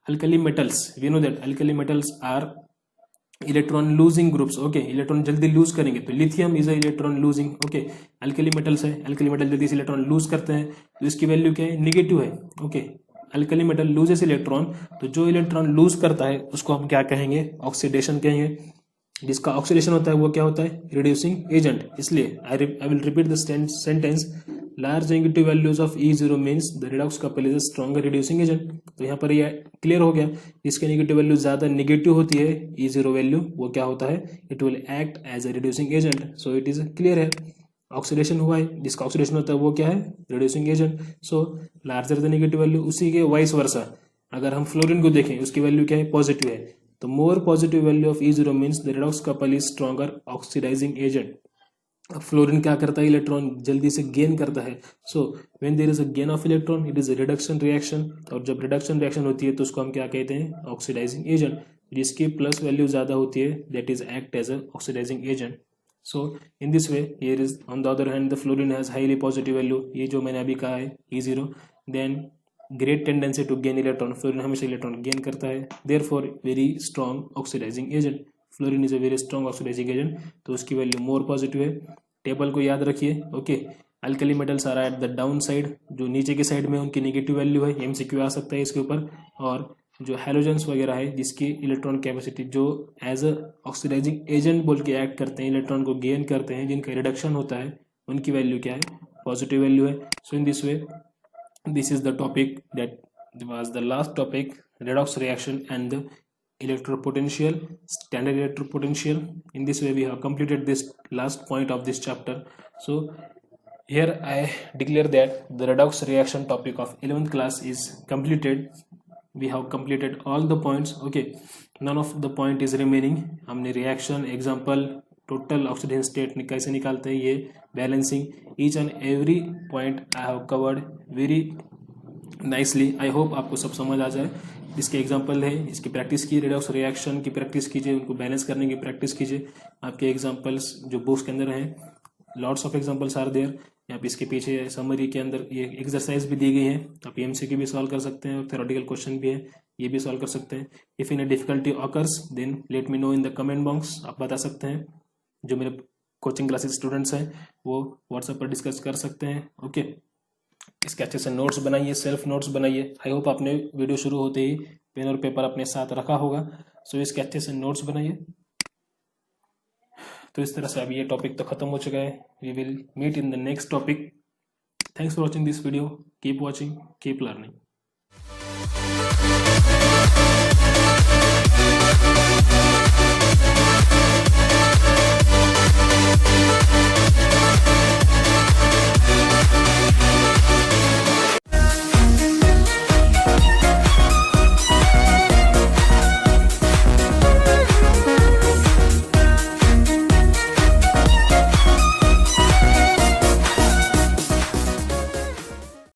Speaker 1: Alkali metals, we know that alkali metals are electron losing groups. Okay, electron जल्दी loose करेंगे तो lithium is a electron losing. Okay, alkali metals है, alkali metal जल्दी से electron loose करते हैं तो इसकी वैल्यू क्या है, निगेटिव है। Okay, alkali metal loses electron, तो जो इलेक्ट्रॉन लूज करता है उसको हम क्या कहेंगे, ऑक्सीडेशन कहेंगे। जिसका ऑक्सीडेशन होता है वो क्या होता है, रिड्यूसिंग एजेंट। इसलिए I will repeat the sentence, large negative values of E0 means the redox couple is a stronger reducing agent. तो यहाँ पर ये क्लियर हो गया, इसके नेगेटिव वैल्यू ज्यादा नेगेटिव होती है E0 वैल्यू, वो क्या होता है, it will act as a reducing agent. So it is clear है, ऑक्सीडेशन हुआ है, जिसका ऑक्सीडेशन होता है वो क्या है, reducing agent. So larger the negative value, उसी के वाइस वर्सा अगर हम फ्लोरीन को देखें उसकी वैल्यू क्या है, पॉजिटिव है, The more positive value of E0 means the redox couple is stronger oxidizing agent. अब फ्लोरीन क्या करता है, इलेक्ट्रॉन जल्दी से गेन करता है. So when there is a gain of electron it is a reduction reaction, और जब रिडक्शन रिएक्शन होती है तो उसको हम क्या कहते हैं, ऑक्सीडाइजिंग एजेंट. जिसकी प्लस वैल्यू ज़्यादा होती है that is act as a oxidizing agent. So in this way here is on the other hand the fluorine has highly positive value, ये जो मैंने अभी कहा है E0, then great tendency to gain electron, fluorine हमेशा electron gain करता है, therefore very strong oxidizing agent. Fluorine is a very strong oxidizing agent, तो उसकी वैल्यू मोर पॉजिटिव है. टेबल को याद रखिए. Okay, alkali metals are at the down side, जो नीचे की साइड में उनकी नेगेटिव वैल्यू है, MCQ आ सकता है इसके ऊपर. और जो हैलोजेंस वगैरह है जिसकी इलेक्ट्रॉन कैपेसिटी जो एज अ ऑक्सीडाइजिंग एजेंट बोल के एक्ट करते हैं, इलेक्ट्रॉन को गेन करते हैं, जिनका रिडक्शन होता है, उनकी वैल्यू क्या है, पॉजिटिव वैल्यू है. So in this way this is the topic that was the last topic, redox reaction and the electropotential, standard electropotential. In this way we have completed this last point of this chapter. So here I declare that the redox reaction topic of 11th class is completed. We have completed all the points. Okay, none of the point is remaining. हमने reaction example, total oxidation state कैसे निकालते हैं, ये balancing, each and every point I have covered very nicely. I hope आपको सब समझ आ जाए. इसके एग्जांपल है, इसकी प्रैक्टिस कीजिए, रिडॉक्स रिएक्शन की प्रैक्टिस कीजिए, उनको बैलेंस करने की प्रैक्टिस कीजिए. आपके एग्जांपल्स जो बुक्स के अंदर हैं, lots of examples are there. यहाँ पे इसके पीछे समरी के अंदर ये एक्सरसाइज भी दी गई है, आप MCQ भी सॉल्व कर सकते हैं, और थ्योरेटिकल क्वेश्चन भी है, ये भी सॉल्व कर सकते हैं. If in a difficulty occurs then let me know in the comment box, आप बता सकते हैं. जो मेरे कोचिंग क्लासेस स्टूडेंट्स हैं वो व्हाट्सएप पर डिस्कस कर सकते हैं. ओके, इसके अच्छे से नोट्स बनाइए, सेल्फ नोट्स बनाइए. आई होप आपने वीडियो शुरू होते ही पेन और पेपर अपने साथ रखा होगा. सो इसके अच्छे से नोट्स बनाइए. तो इस तरह से अभी ये टॉपिक तो खत्म हो चुका है. We will meet in the next topic. Thanks for watching this video. Keep watching, keep learning.